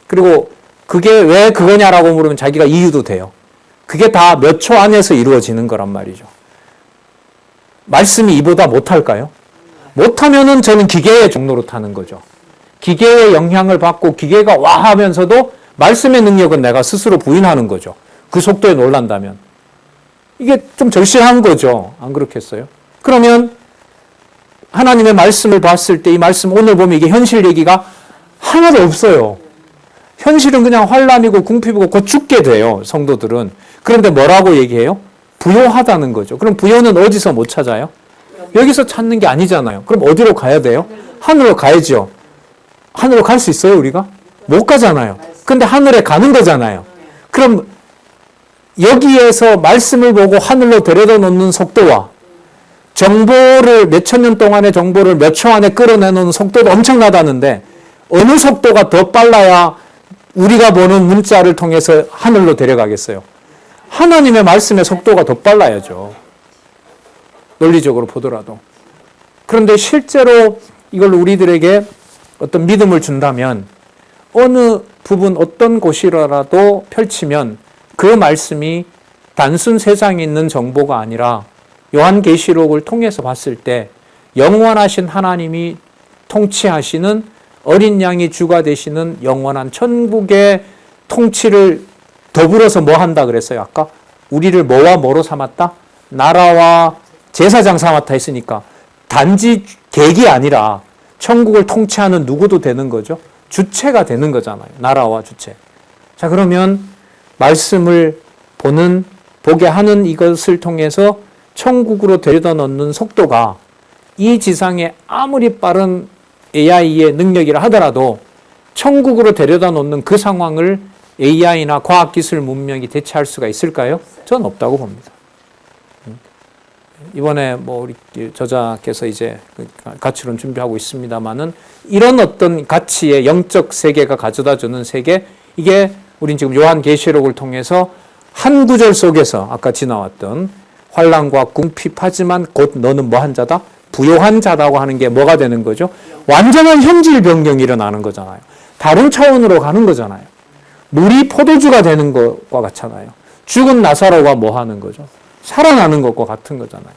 그리고 그게 왜 그거냐라고 물으면 자기가 이유도 돼요. 그게 다 몇 초 안에서 이루어지는 거란 말이죠. 말씀이 이보다 못할까요? 못하면은 저는 기계의 종로로 타는 거죠. 기계의 영향을 받고 기계가 와 하면서도 말씀의 능력은 내가 스스로 부인하는 거죠. 그 속도에 놀란다면. 이게 좀 절실한 거죠. 안 그렇겠어요? 그러면 하나님의 말씀을 봤을 때 이 말씀 오늘 보면 이게 현실 얘기가 하나도 없어요. 현실은 그냥 환란이고 궁핍이고 곧 죽게 돼요. 성도들은. 그런데 뭐라고 얘기해요? 부요하다는 거죠. 그럼 부요는 어디서 못 찾아요? 여기서 찾는 게 아니잖아요. 그럼 어디로 가야 돼요? 하늘로 가야죠. 하늘로 갈 수 있어요, 우리가? 못 가잖아요. 근데 하늘에 가는 거잖아요. 그럼 여기에서 말씀을 보고 하늘로 데려다 놓는 속도와 정보를 몇천 년 동안의 정보를 몇 초 안에 끌어내놓는 속도도 엄청나다는데 어느 속도가 더 빨라야 우리가 보는 문자를 통해서 하늘로 데려가겠어요? 하나님의 말씀의 속도가 더 빨라야죠. 논리적으로 보더라도. 그런데 실제로 이걸 우리들에게 어떤 믿음을 준다면 어느 부분 어떤 곳이라도 펼치면 그 말씀이 단순 세상에 있는 정보가 아니라 요한계시록을 통해서 봤을 때 영원하신 하나님이 통치하시는 어린 양이 주가 되시는 영원한 천국의 통치를 더불어서 뭐 한다 그랬어요? 아까 우리를 뭐와 뭐로 삼았다? 나라와 제사장 삼았다 했으니까 단지 객이 아니라 천국을 통치하는 누구도 되는 거죠. 주체가 되는 거잖아요. 나라와 주체. 자, 그러면 말씀을 보게 하는 이것을 통해서 천국으로 데려다 놓는 속도가 이 지상에 아무리 빠른 AI의 능력이라 하더라도 천국으로 데려다 놓는 그 상황을 AI나 과학기술 문명이 대체할 수가 있을까요? 저는 없다고 봅니다. 이번에 우리 저자께서 이제 가치론 준비하고 있습니다만은 이런 어떤 가치의 영적 세계가 가져다 주는 세계, 이게 우린 지금 요한계시록을 통해서 한 구절 속에서 아까 지나왔던 환난과 궁핍하지만 곧 너는 뭐한 자다? 부요한 자다고 하는 게 뭐가 되는 거죠? 완전한 현실 변경이 일어나는 거잖아요. 다른 차원으로 가는 거잖아요. 물이 포도주가 되는 것과 같잖아요. 죽은 나사로가 뭐 하는 거죠? 살아나는 것과 같은 거잖아요.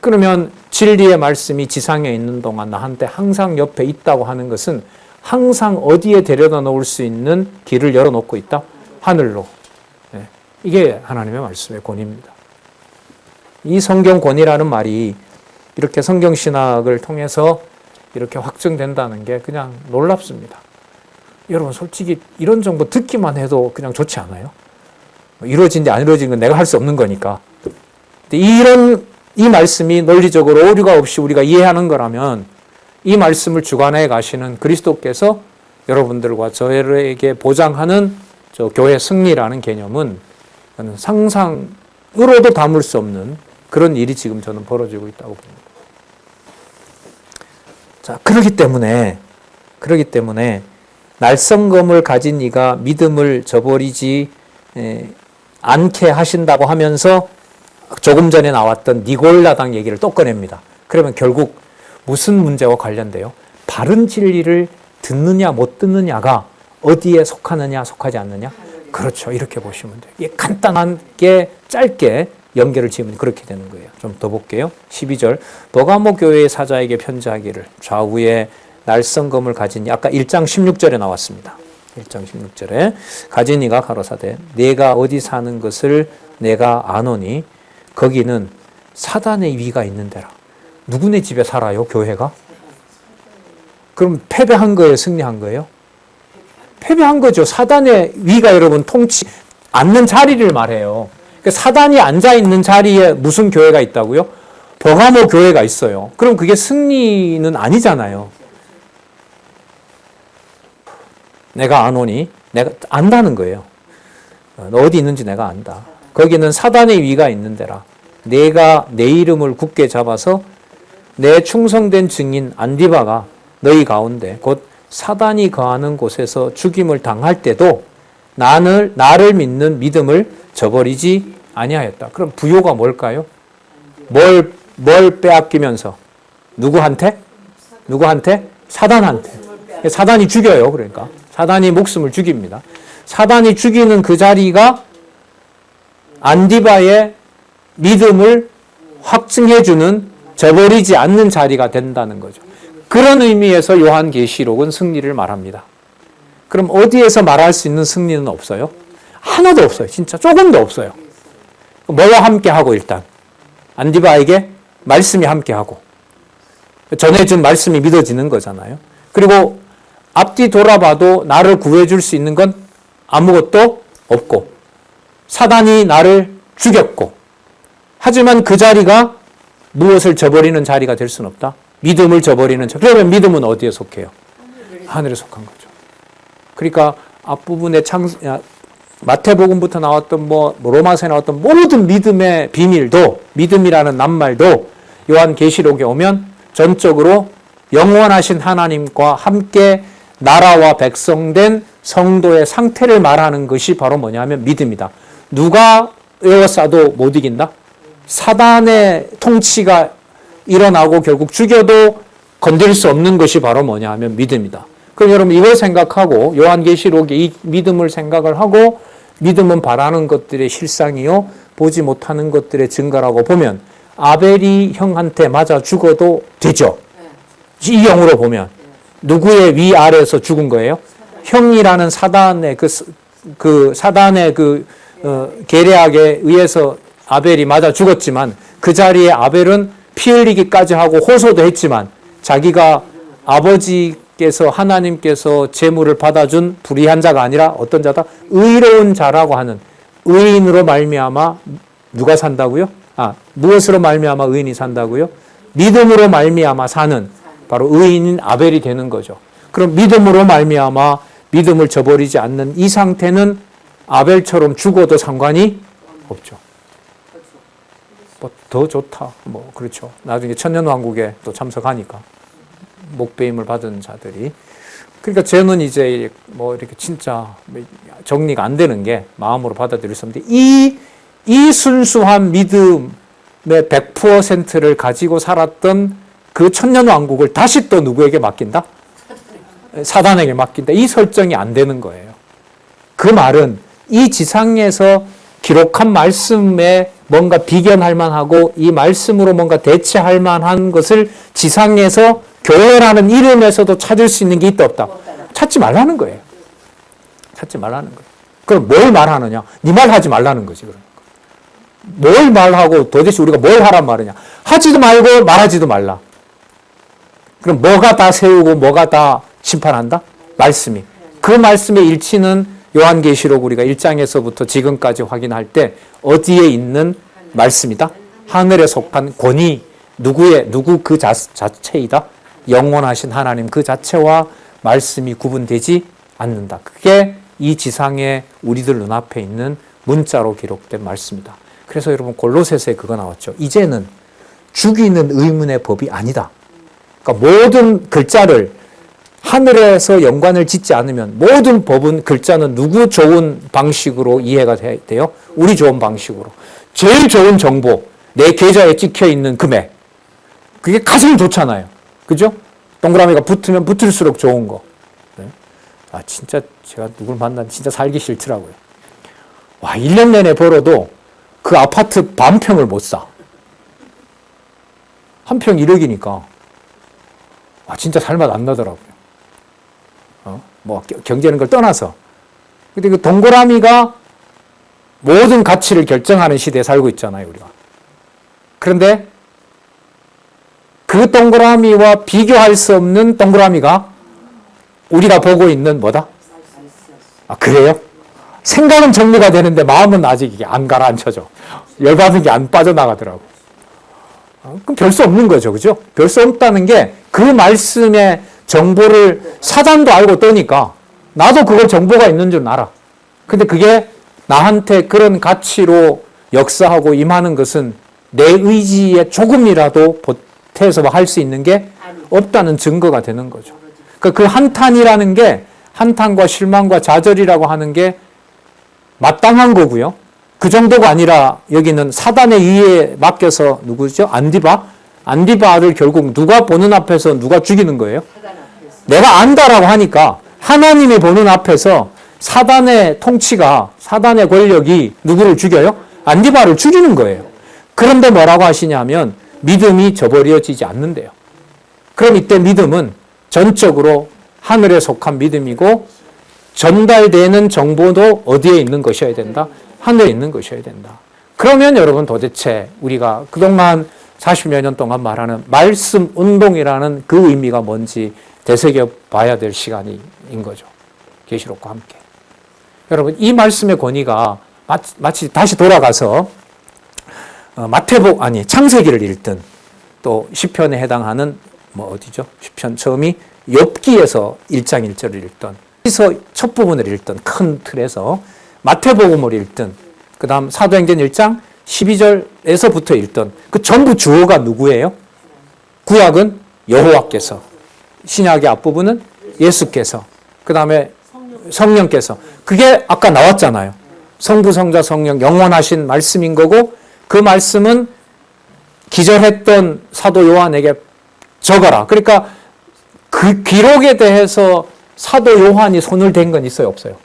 그러면 진리의 말씀이 지상에 있는 동안 나한테 항상 옆에 있다고 하는 것은 항상 어디에 데려다 놓을 수 있는 길을 열어놓고 있다? 하늘로. 이게 하나님의 말씀의 권위입니다. 이 성경 권위라는 말이 이렇게 성경신학을 통해서 이렇게 확증된다는 게 그냥 놀랍습니다. 여러분 솔직히 이런 정보 듣기만 해도 그냥 좋지 않아요? 이루어진지 안 이루어진 건 내가 할 수 없는 거니까. 이 말씀이 논리적으로 오류가 없이 우리가 이해하는 거라면 이 말씀을 주관해 가시는 그리스도께서 여러분들과 저에게 보장하는 저 교회 승리라는 개념은 상상으로도 담을 수 없는 그런 일이 지금 저는 벌어지고 있다고 봅니다. 자, 그렇기 때문에 날성검을 가진 이가 믿음을 저버리지 않게 하신다고 하면서 조금 전에 나왔던 니골라당 얘기를 또 꺼냅니다. 그러면 결국 무슨 문제와 관련돼요? 바른 진리를 듣느냐 못 듣느냐가 어디에 속하느냐 속하지 않느냐? 그렇죠. 이렇게 보시면 돼요. 이게 간단하게 짧게 연결을 지으면 그렇게 되는 거예요. 좀 더 볼게요. 12절 버가모 교회의 사자에게 편지하기를 좌우에 날성검을 가진 이 아까 1장 16절에 나왔습니다. 1장 16절에 가진 이가 가로사대 내가 어디 사는 것을 내가 아노니 거기는 사단의 위가 있는 데라. 누구네 집에 살아요? 교회가? 그럼 패배한 거예요? 승리한 거예요? 패배한 거죠. 사단의 위가 여러분 통치 앉는 자리를 말해요. 그러니까 사단이 앉아 있는 자리에 무슨 교회가 있다고요? 버가모 교회가 있어요. 그럼 그게 승리는 아니잖아요. 내가 아노니 내가 안다는 거예요. 너 어디 있는지 내가 안다. 거기는 사단의 위가 있는 데라. 내가 내 이름을 굳게 잡아서 내 충성된 증인 안디바가 너희 가운데 곧 사단이 거하는 곳에서 죽임을 당할 때도 나를 믿는 믿음을 저버리지 아니하였다. 그럼 부요가 뭘까요? 뭘 빼앗기면서 누구한테? 사단한테. 사단이 죽여요. 그러니까 사단이 목숨을 죽입니다. 사단이 죽이는 그 자리가 안디바의 믿음을 확증해주는 저버리지 않는 자리가 된다는 거죠. 그런 의미에서 요한계시록은 승리를 말합니다. 그럼 어디에서 말할 수 있는 승리는 없어요? 하나도 없어요. 진짜 조금도 없어요. 뭐와 함께하고 일단 안디바에게 말씀이 함께하고 전해준 말씀이 믿어지는 거잖아요. 그리고 앞뒤 돌아봐도 나를 구해줄 수 있는 건 아무것도 없고 사단이 나를 죽였고 하지만 그 자리가 무엇을 저버리는 자리가 될 수는 없다. 믿음을 저버리는 자리. 그러면 믿음은 어디에 속해요? 하늘에 속한 거죠. 그러니까 앞부분에 마태복음부터 나왔던 로마서에 나왔던 모든 믿음의 비밀도 믿음이라는 낱말도 요한계시록에 오면 전적으로 영원하신 하나님과 함께 나라와 백성된 성도의 상태를 말하는 것이 바로 뭐냐면 믿음이다. 누가 에워싸도 못 이긴다? 사단의 통치가 일어나고 결국 죽여도 건들 수 없는 것이 바로 뭐냐 하면 믿음이다. 그럼 여러분 이걸 생각하고 요한계시록에 이 믿음을 생각을 하고 믿음은 바라는 것들의 실상이요 보지 못하는 것들의 증거라고 보면 아벨이 형한테 맞아 죽어도 되죠. 이 영으로 보면 누구의 위아래에서 죽은 거예요? 형이라는 사단의 사단의 계략에 의해서 아벨이 맞아 죽었지만 그 자리에 아벨은 피 흘리기까지 하고 호소도 했지만 자기가 아버지께서 하나님께서 제물을 받아준 불의한 자가 아니라 어떤 자다? 의로운 자라고 하는 의인으로 말미암아 누가 산다고요? 무엇으로 말미암아 의인이 산다고요? 믿음으로 말미암아 사는 바로 의인인 아벨이 되는 거죠. 그럼 믿음으로 말미암아 믿음을 저버리지 않는 이 상태는 아벨처럼 죽어도 상관이 없죠. 더 좋다. 그렇죠. 나중에 천년왕국에 또 참석하니까 목배임을 받은 자들이. 그러니까 저는 이제 이렇게 진짜 정리가 안 되는 게 마음으로 받아들일 수 없는데 이 순수한 믿음의 100%를 가지고 살았던 그 천년왕국을 다시 또 누구에게 맡긴다? 사단에게 맡긴다. 이 설정이 안 되는 거예요. 그 말은 이 지상에서 기록한 말씀에 뭔가 비견할 만하고 이 말씀으로 뭔가 대체할 만한 것을 지상에서 교회라는 이름에서도 찾을 수 있는 게 있다 없다? 찾지 말라는 거예요. 찾지 말라는 거예요. 그럼 뭘 말하느냐? 네 말 하지 말라는 거지. 뭘 말하고 도대체 우리가 뭘 하란 말이냐? 하지도 말고 말하지도 말라. 그럼 뭐가 다 세우고 뭐가 다 심판한다? 말씀이. 그 말씀의 일치는 요한계시록 우리가 1장에서부터 지금까지 확인할 때 어디에 있는 말씀이다? 하늘에 속한 권위, 누구 그 자체이다? 영원하신 하나님 그 자체와 말씀이 구분되지 않는다. 그게 이 지상에 우리들 눈앞에 있는 문자로 기록된 말씀이다. 그래서 여러분 골로새서에 그거 나왔죠. 이제는 죽이는 의문의 법이 아니다. 그러니까 모든 글자를 하늘에서 연관을 짓지 않으면 모든 법은 글자는 누구 좋은 방식으로 이해가 돼요? 우리 좋은 방식으로. 제일 좋은 정보, 내 계좌에 찍혀 있는 금액. 그게 가장 좋잖아요. 그죠? 동그라미가 붙으면 붙을수록 좋은 거. 네. 아, 진짜 제가 누굴 만나면 진짜 살기 싫더라고요. 와, 1년 내내 벌어도 그 아파트 반평을 못 사. 한 평 1억이니까. 아, 진짜 살맛 안 나더라고요. 뭐, 경제는 걸 떠나서. 근데 그 동그라미가 모든 가치를 결정하는 시대에 살고 있잖아요, 우리가. 그런데 그 동그라미와 비교할 수 없는 동그라미가 우리가 보고 있는 뭐다? 아, 그래요? 생각은 정리가 되는데 마음은 아직 이게 안 가라앉혀져. 열받은 게 안 빠져나가더라고. 그럼 별 수 없는 거죠. 그죠? 별 수 없다는 게 그 말씀의 정보를 사단도 알고 떠니까 나도 그걸 정보가 있는 줄 알아. 근데 그게 나한테 그런 가치로 역사하고 임하는 것은 내 의지에 조금이라도 보태서 할 수 있는 게 없다는 증거가 되는 거죠. 그 한탄이라는 게 한탄과 실망과 좌절이라고 하는 게 마땅한 거고요. 그 정도가 아니라 여기는 사단의 위에 맡겨서 누구죠? 안디바를 결국 누가 보는 앞에서 누가 죽이는 거예요? 내가 안다라고 하니까 하나님이 보는 앞에서 사단의 통치가, 사단의 권력이 누구를 죽여요? 안디바를 죽이는 거예요. 그런데 뭐라고 하시냐면 믿음이 저버려지지 않는데요. 그럼 이때 믿음은 전적으로 하늘에 속한 믿음이고 전달되는 정보도 어디에 있는 것이어야 된다? 하늘에 있는 것이어야 된다. 그러면 여러분 도대체 우리가 그동안 40여 년 동안 말하는 말씀 운동이라는 그 의미가 뭔지 되새겨 봐야 될 시간인 거죠. 계시록과 함께. 여러분 이 말씀의 권위가 마치 다시 돌아가서 창세기를 읽든 또 시편에 해당하는 뭐 어디죠? 시편 처음이 욥기에서 1장 1절을 읽던 에서 첫 부분을 읽던 큰 틀에서 마태복음을 읽든 그다음 사도행전 1장 12절에서부터 읽던 그 전부 주어가 누구예요? 구약은 여호와께서, 신약의 앞부분은 예수께서, 그다음에 성령께서. 그게 아까 나왔잖아요. 성부, 성자, 성령 영원하신 말씀인 거고 그 말씀은 기절했던 사도 요한에게 적어라. 그러니까 그 기록에 대해서 사도 요한이 손을 댄 건 있어요? 없어요?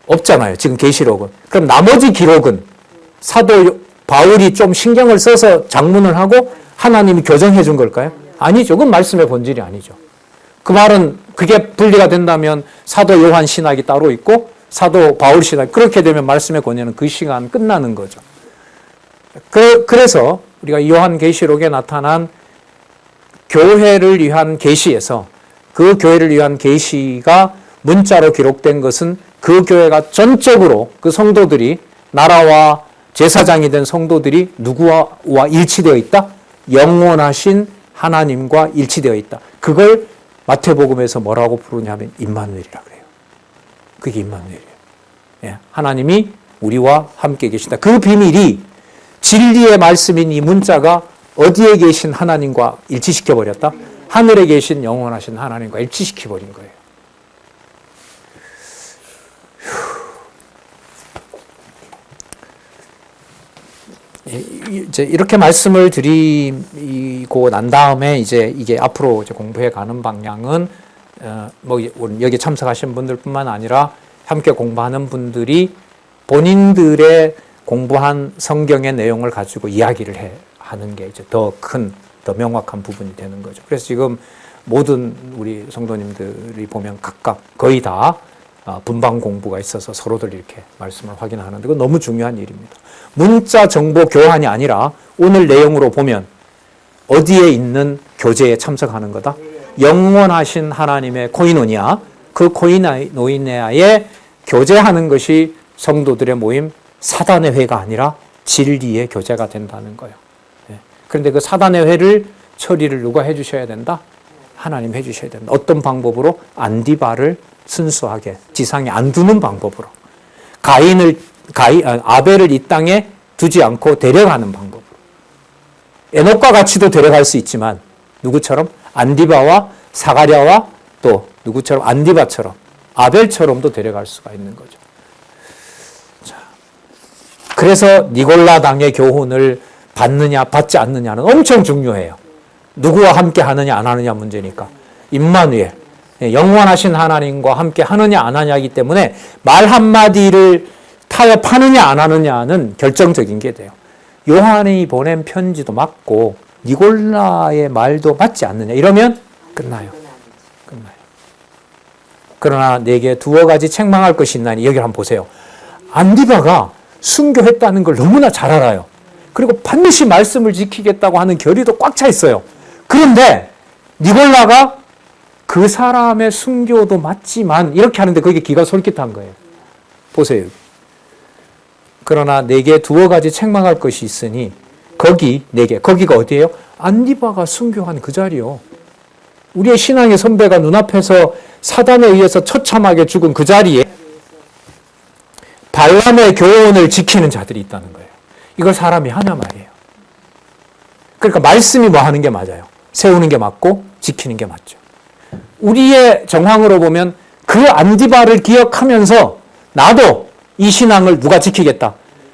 없잖아요. 지금 계시록은. 그럼 나머지 기록은 사도 바울이 좀 신경을 써서 작문을 하고 하나님이 교정해 준 걸까요? 아니죠. 그건 말씀의 본질이 아니죠. 그 말은 그게 분리가 된다면 사도 요한 신학이 따로 있고 사도 바울 신학, 그렇게 되면 말씀의 권위는 그 시간 끝나는 거죠. 그래서 우리가 요한 계시록에 나타난 교회를 위한 계시에서 그 교회를 위한 계시가 문자로 기록된 것은 그 교회가 전적으로 그 성도들이 나라와 제사장이 된 성도들이 누구와 일치되어 있다? 영원하신 하나님과 일치되어 있다. 그걸 마태복음에서 뭐라고 부르냐면 임마누엘이라 그래요. 그게 임마누엘이에요. 예, 하나님이 우리와 함께 계신다. 그 비밀이 진리의 말씀인 이 문자가 어디에 계신 하나님과 일치시켜버렸다? 하늘에 계신 영원하신 하나님과 일치시켜버린 거예요. 이제 이렇게 말씀을 드리고 난 다음에 이제 이게 앞으로 이제 공부해 가는 방향은 뭐 여기 참석하신 분들뿐만 아니라 함께 공부하는 분들이 본인들의 공부한 성경의 내용을 가지고 이야기를 하는 게 이제 더 명확한 부분이 되는 거죠. 그래서 지금 모든 우리 성도님들이 보면 각각 거의 다 분방 공부가 있어서 서로들 이렇게 말씀을 확인하는데 그건 너무 중요한 일입니다. 문자 정보 교환이 아니라 오늘 내용으로 보면 어디에 있는 교제에 참석하는 거다? 영원하신 하나님의 코이노니아, 그 코이노니아에 교제하는 것이 성도들의 모임, 사단의 회가 아니라 진리의 교제가 된다는 거예요. 그런데 그 사단의 회를 처리를 누가 해주셔야 된다? 하나님 해주셔야 된다. 어떤 방법으로? 안디바를 순수하게 지상에 안 두는 방법으로. 아벨을 이 땅에 두지 않고 데려가는 방법으로. 에녹과 같이도 데려갈 수 있지만 누구처럼? 안디바와 사가랴와 또 누구처럼? 안디바처럼 아벨처럼도 데려갈 수가 있는 거죠. 자, 그래서 니골라 당의 교훈을 받느냐 받지 않느냐는 엄청 중요해요. 누구와 함께 하느냐 안 하느냐 문제니까. 임마누엘, 영원하신 하나님과 함께 하느냐 안 하냐이기 때문에 말 한마디를 타협하느냐 안 하느냐는 결정적인 게 돼요. 요한이 보낸 편지도 맞고 니골라의 말도 맞지 않느냐 이러면 끝나요. 그러나 내게 두어 가지 책망할 것이 있나니 여기 한번 보세요. 안디바가 순교했다는 걸 너무나 잘 알아요. 그리고 반드시 말씀을 지키겠다고 하는 결의도 꽉 차 있어요. 그런데 니골라가 그 사람의 순교도 맞지만 이렇게 하는데 그게 기가 솔깃한 거예요. 보세요. 그러나 내게 두어 가지 책망할 것이 있으니 거기가 어디예요? 안디바가 순교한 그 자리요. 우리의 신앙의 선배가 눈앞에서 사단에 의해서 처참하게 죽은 그 자리에 발람의 교훈을 지키는 자들이 있다는 거예요. 이걸 사람이 하냐 말이에요. 그러니까 말씀이 뭐 하는 게 맞아요. 세우는 게 맞고 지키는 게 맞죠. 우리의 정황으로 보면 그 안디바를 기억하면서 나도 이 신앙을 누가 지키겠다.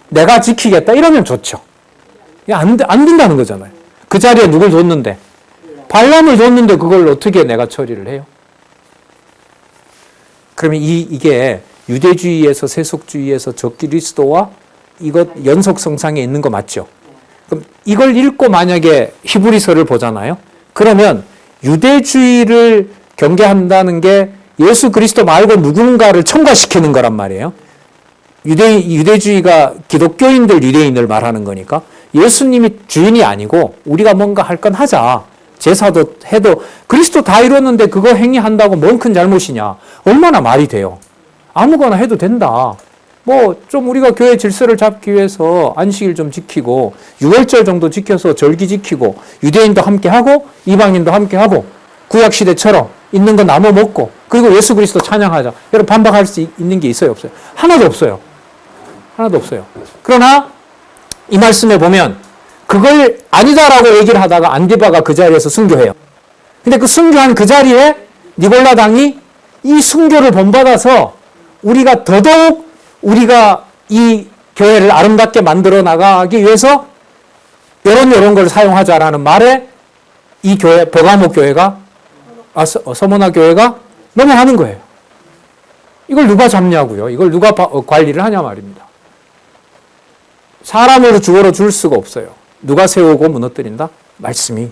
내가 지키겠다. 이러면 좋죠. 안 된다는 거잖아요. 그 자리에 누굴 뒀는데 발람을 뒀는데 그걸 어떻게 내가 처리를 해요? 그러면 이게 유대주의에서 세속주의에서 적그리스도와 이것 연속성상에 있는 거 맞죠? 그럼 이걸 읽고 만약에 히브리서를 보잖아요. 그러면 유대주의를 경계한다는 게 예수 그리스도 말고 누군가를 첨가시키는 거란 말이에요. 유대주의가 기독교인들 유대인을 말하는 거니까 예수님이 주인이 아니고 우리가 뭔가 할 건 하자. 제사도 해도 그리스도 다 이뤘는데 그거 행위한다고 뭔 큰 잘못이냐. 얼마나 말이 돼요. 아무거나 해도 된다. 뭐 좀 우리가 교회 질서를 잡기 위해서 안식일 좀 지키고 6월절 정도 지켜서 절기 지키고 유대인도 함께 하고 이방인도 함께 하고 구약시대처럼 있는 거 나눠 먹고 그리고 예수 그리스도 찬양하자. 여러분 반박할 수 있는 게 있어요 없어요? 하나도 없어요. 하나도 없어요. 그러나 이 말씀에 보면 그걸 아니다라고 얘기를 하다가 안디바가 그 자리에서 순교해요. 근데 그 순교한 그 자리에 니골라 당이 이 순교를 본받아서 우리가 더더욱 우리가 이 교회를 아름답게 만들어 나가기 위해서 이런 걸 사용하자라는 말에 이 교회, 버가모 교회가, 서머나 교회가 넘어가는 거예요. 이걸 누가 잡냐고요. 이걸 누가 관리를 하냐 말입니다. 사람으로 주어로 줄 수가 없어요. 누가 세우고 무너뜨린다? 말씀이,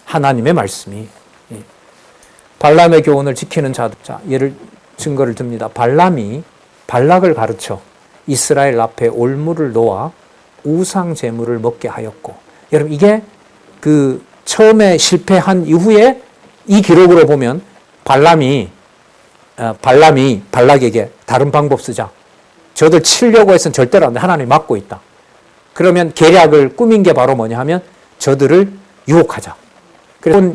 하나님의 말씀이. 발람의 교훈을 지키는 자들. 자, 증거를 듭니다. 발람이 발락을 가르쳐 이스라엘 앞에 올무를 놓아 우상 제물을 먹게 하였고, 여러분 이게 그 처음에 실패한 이후에 이 기록으로 보면 발람이 발락에게 다른 방법 쓰자. 저들 치려고 해서는 절대로 안 돼. 하나님이 막고 있다. 그러면 계략을 꾸민 게 바로 뭐냐 하면 저들을 유혹하자. 그래서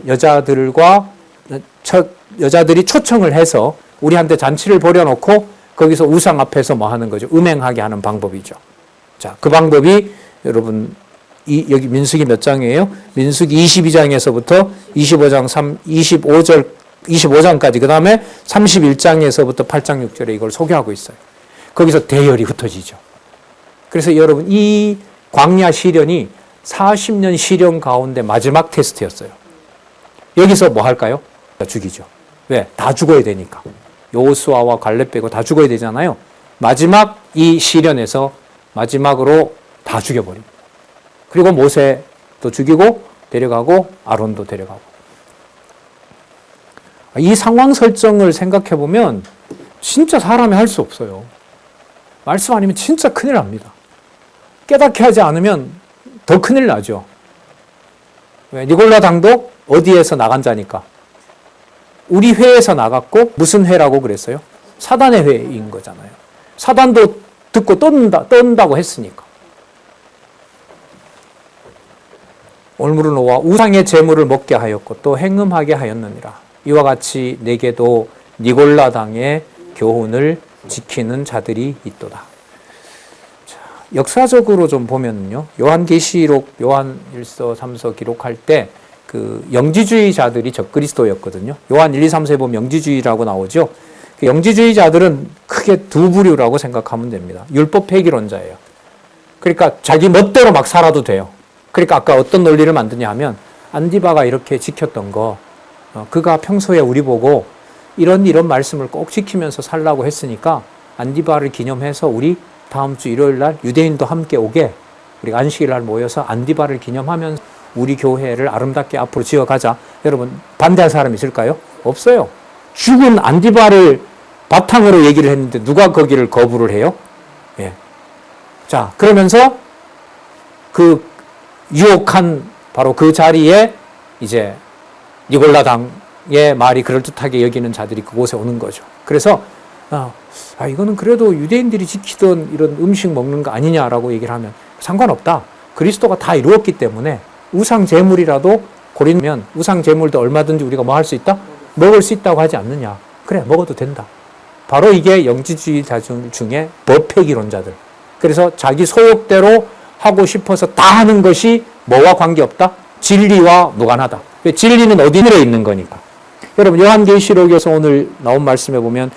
여자들이 초청을 해서 우리한테 잔치를 벌여놓고 거기서 우상 앞에서 뭐 하는 거죠? 음행하게 하는 방법이죠. 자, 그 방법이 여러분 여기 민수기 몇 장이에요? 민수기 22장에서부터 25장까지 그 다음에 31장에서부터 8장 6절에 이걸 소개하고 있어요. 거기서 대열이 흩어지죠. 그래서 여러분 이 광야 시련이 40년 시련 가운데 마지막 테스트였어요. 여기서 뭐 할까요? 죽이죠. 왜? 다 죽어야 되니까. 여호수아와 갈렙 빼고 다 죽어야 되잖아요. 마지막 이 시련에서 마지막으로 다 죽여버립니다. 그리고 모세도 죽이고 데려가고 아론도 데려가고. 이 상황 설정을 생각해 보면 진짜 사람이 할 수 없어요. 말씀 아니면 진짜 큰일 납니다. 깨닫게 하지 않으면 더 큰일 나죠. 왜? 니골라 당도 어디에서 나간 자니까? 우리 회에서 나갔고 무슨 회라고 그랬어요? 사단의 회인 거잖아요. 사단도 듣고 떤다고 했으니까. 올무를 놓아 우상의 제물을 먹게 하였고 또 행음하게 하였느니라. 이와 같이 내게도 니골라 당의 교훈을 지키는 자들이 있도다. 자, 역사적으로 좀 보면요. 요한계시록, 요한 1서, 3서 기록할 때 그 영지주의자들이 적그리스도였거든요. 요한 1, 2, 3서에 보면 영지주의라고 나오죠. 그 영지주의자들은 크게 두 부류라고 생각하면 됩니다. 율법 폐기론자예요. 그러니까 자기 멋대로 막 살아도 돼요. 그러니까 아까 어떤 논리를 만드냐 하면 안디바가 이렇게 지켰던 거, 그가 평소에 우리 보고 이런 말씀을 꼭 지키면서 살라고 했으니까 안디바를 기념해서 우리 다음 주 일요일 날 유대인도 함께 오게 우리가 안식일 날 모여서 안디바를 기념하면서 우리 교회를 아름답게 앞으로 지어가자. 여러분 반대할 사람 있을까요? 없어요. 죽은 안디바를 바탕으로 얘기를 했는데 누가 거기를 거부를 해요? 예. 자, 그러면서 그 유혹한 바로 그 자리에 이제 니골라 당의 말이 그럴듯하게 여기는 자들이 그곳에 오는 거죠. 그래서 이거는 그래도 유대인들이 지키던 이런 음식 먹는 거 아니냐라고 얘기를 하면 상관없다. 그리스도가 다 이루었기 때문에 우상 제물이라도 고리면 우상 제물도 얼마든지 우리가 뭐 할 수 있다? 먹을 수 있다고 하지 않느냐. 그래, 먹어도 된다. 바로 이게 영지주의자 중에 법회기론자들. 그래서 자기 소욕대로 하고 싶어서 다 하는 것이 뭐와 관계없다? 진리와 무관하다. 진리는 어디에 있는 거니까. 여러분 요한계시록에서 오늘 나온 말씀에 보면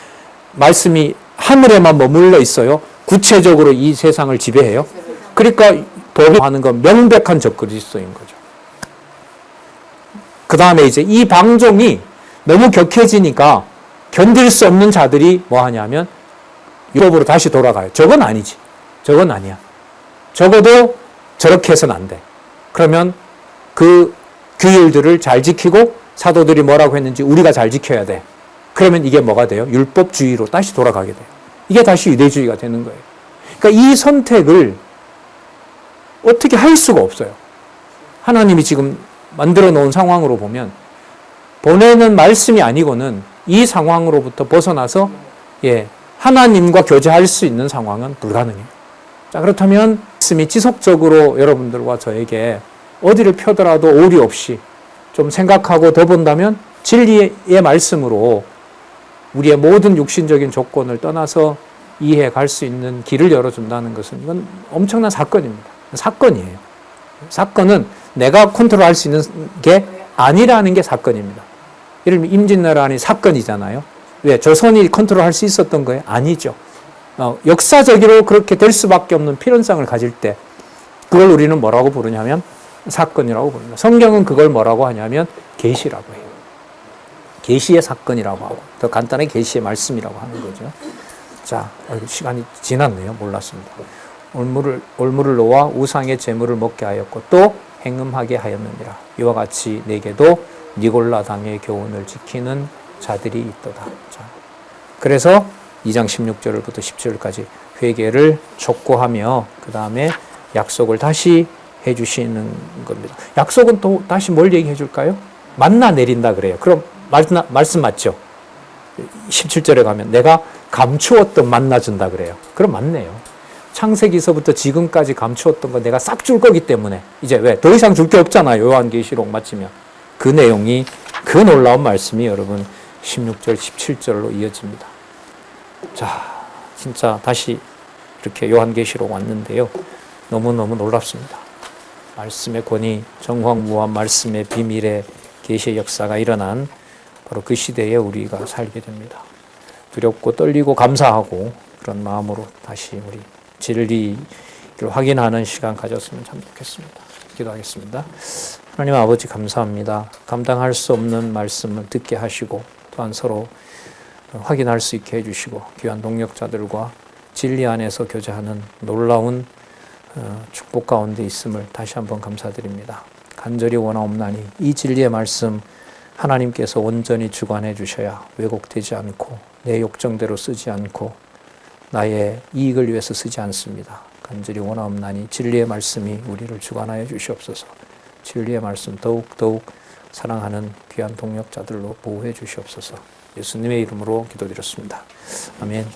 말씀이 하늘에만 머물러 있어요. 구체적으로 이 세상을 지배해요. 그러니까 법이 하는 건 명백한 적그리스도인 거죠. 그 다음에 이제 이 방종이 너무 격해지니까 견딜 수 없는 자들이 뭐 하냐면 율법으로 다시 돌아가요. 저건 아니지. 저건 아니야. 적어도 저렇게 해서는 안 돼. 그러면 그 규율들을 잘 지키고 사도들이 뭐라고 했는지 우리가 잘 지켜야 돼. 그러면 이게 뭐가 돼요? 율법주의로 다시 돌아가게 돼요. 이게 다시 유대주의가 되는 거예요. 그러니까 이 선택을 어떻게 할 수가 없어요. 하나님이 지금 만들어 놓은 상황으로 보면 보내는 말씀이 아니고는 이 상황으로부터 벗어나서 하나님과 교제할 수 있는 상황은 불가능해요. 자, 그렇다면 말씀이 지속적으로 여러분들과 저에게 어디를 펴더라도 오류 없이 좀 생각하고 더 본다면 진리의 말씀으로 우리의 모든 육신적인 조건을 떠나서 이해해 갈 수 있는 길을 열어준다는 것은 이건 엄청난 사건입니다. 사건이에요. 사건은 내가 컨트롤할 수 있는 게 아니라는 게 사건입니다. 예를 들면 임진왜란이 사건이잖아요. 왜? 조선이 컨트롤할 수 있었던 거예요? 아니죠. 역사적으로 그렇게 될 수밖에 없는 필연성을 가질 때 그걸 우리는 뭐라고 부르냐면 사건이라고 부릅니다. 성경은 그걸 뭐라고 하냐면 계시라고 해요. 계시의 사건이라고 하고 더 간단하게 계시의 말씀이라고 하는 거죠. 자, 시간이 지났네요. 몰랐습니다. 올무를 놓아 우상의 제물을 먹게 하였고 또 행음하게 하였느니라. 이와 같이 내게도 니골라 당의 교훈을 지키는 자들이 있도다. 자, 그래서 2장 16절부터 10절까지 회개를 촉구하며 그 다음에 약속을 다시 해주시는 겁니다. 약속은 또 다시 뭘 얘기해 줄까요? 만나 내린다 그래요. 그럼 말씀 맞죠? 17절에 가면 내가 감추었던 만나 준다 그래요. 그럼 맞네요. 창세기서부터 지금까지 감추었던 거 내가 싹 줄 거기 때문에 이제 왜? 더 이상 줄 게 없잖아요. 요한계시록 마치면. 그 내용이 그 놀라운 말씀이 여러분 16절, 17절로 이어집니다. 자, 진짜 다시 이렇게 요한계시록 왔는데요. 너무너무 놀랍습니다. 말씀의 권위, 정황무한 말씀의 비밀의 계시의 역사가 일어난 바로 그 시대에 우리가 살게 됩니다. 두렵고 떨리고 감사하고 그런 마음으로 다시 우리 진리를 확인하는 시간 가졌으면 참 좋겠습니다. 기도하겠습니다. 하나님 아버지 감사합니다. 감당할 수 없는 말씀을 듣게 하시고 또한 서로 확인할 수 있게 해주시고 귀한 동역자들과 진리 안에서 교제하는 놀라운 축복 가운데 있음을 다시 한번 감사드립니다. 간절히 원하옵나니 이 진리의 말씀 하나님께서 온전히 주관해 주셔야 왜곡되지 않고 내 욕정대로 쓰지 않고 나의 이익을 위해서 쓰지 않습니다. 간절히 원하옵나니 진리의 말씀이 우리를 주관하여 주시옵소서. 진리의 말씀 더욱 사랑하는 귀한 동역자들로 보호해 주시옵소서. 예수님의 이름으로 기도드렸습니다. 아멘.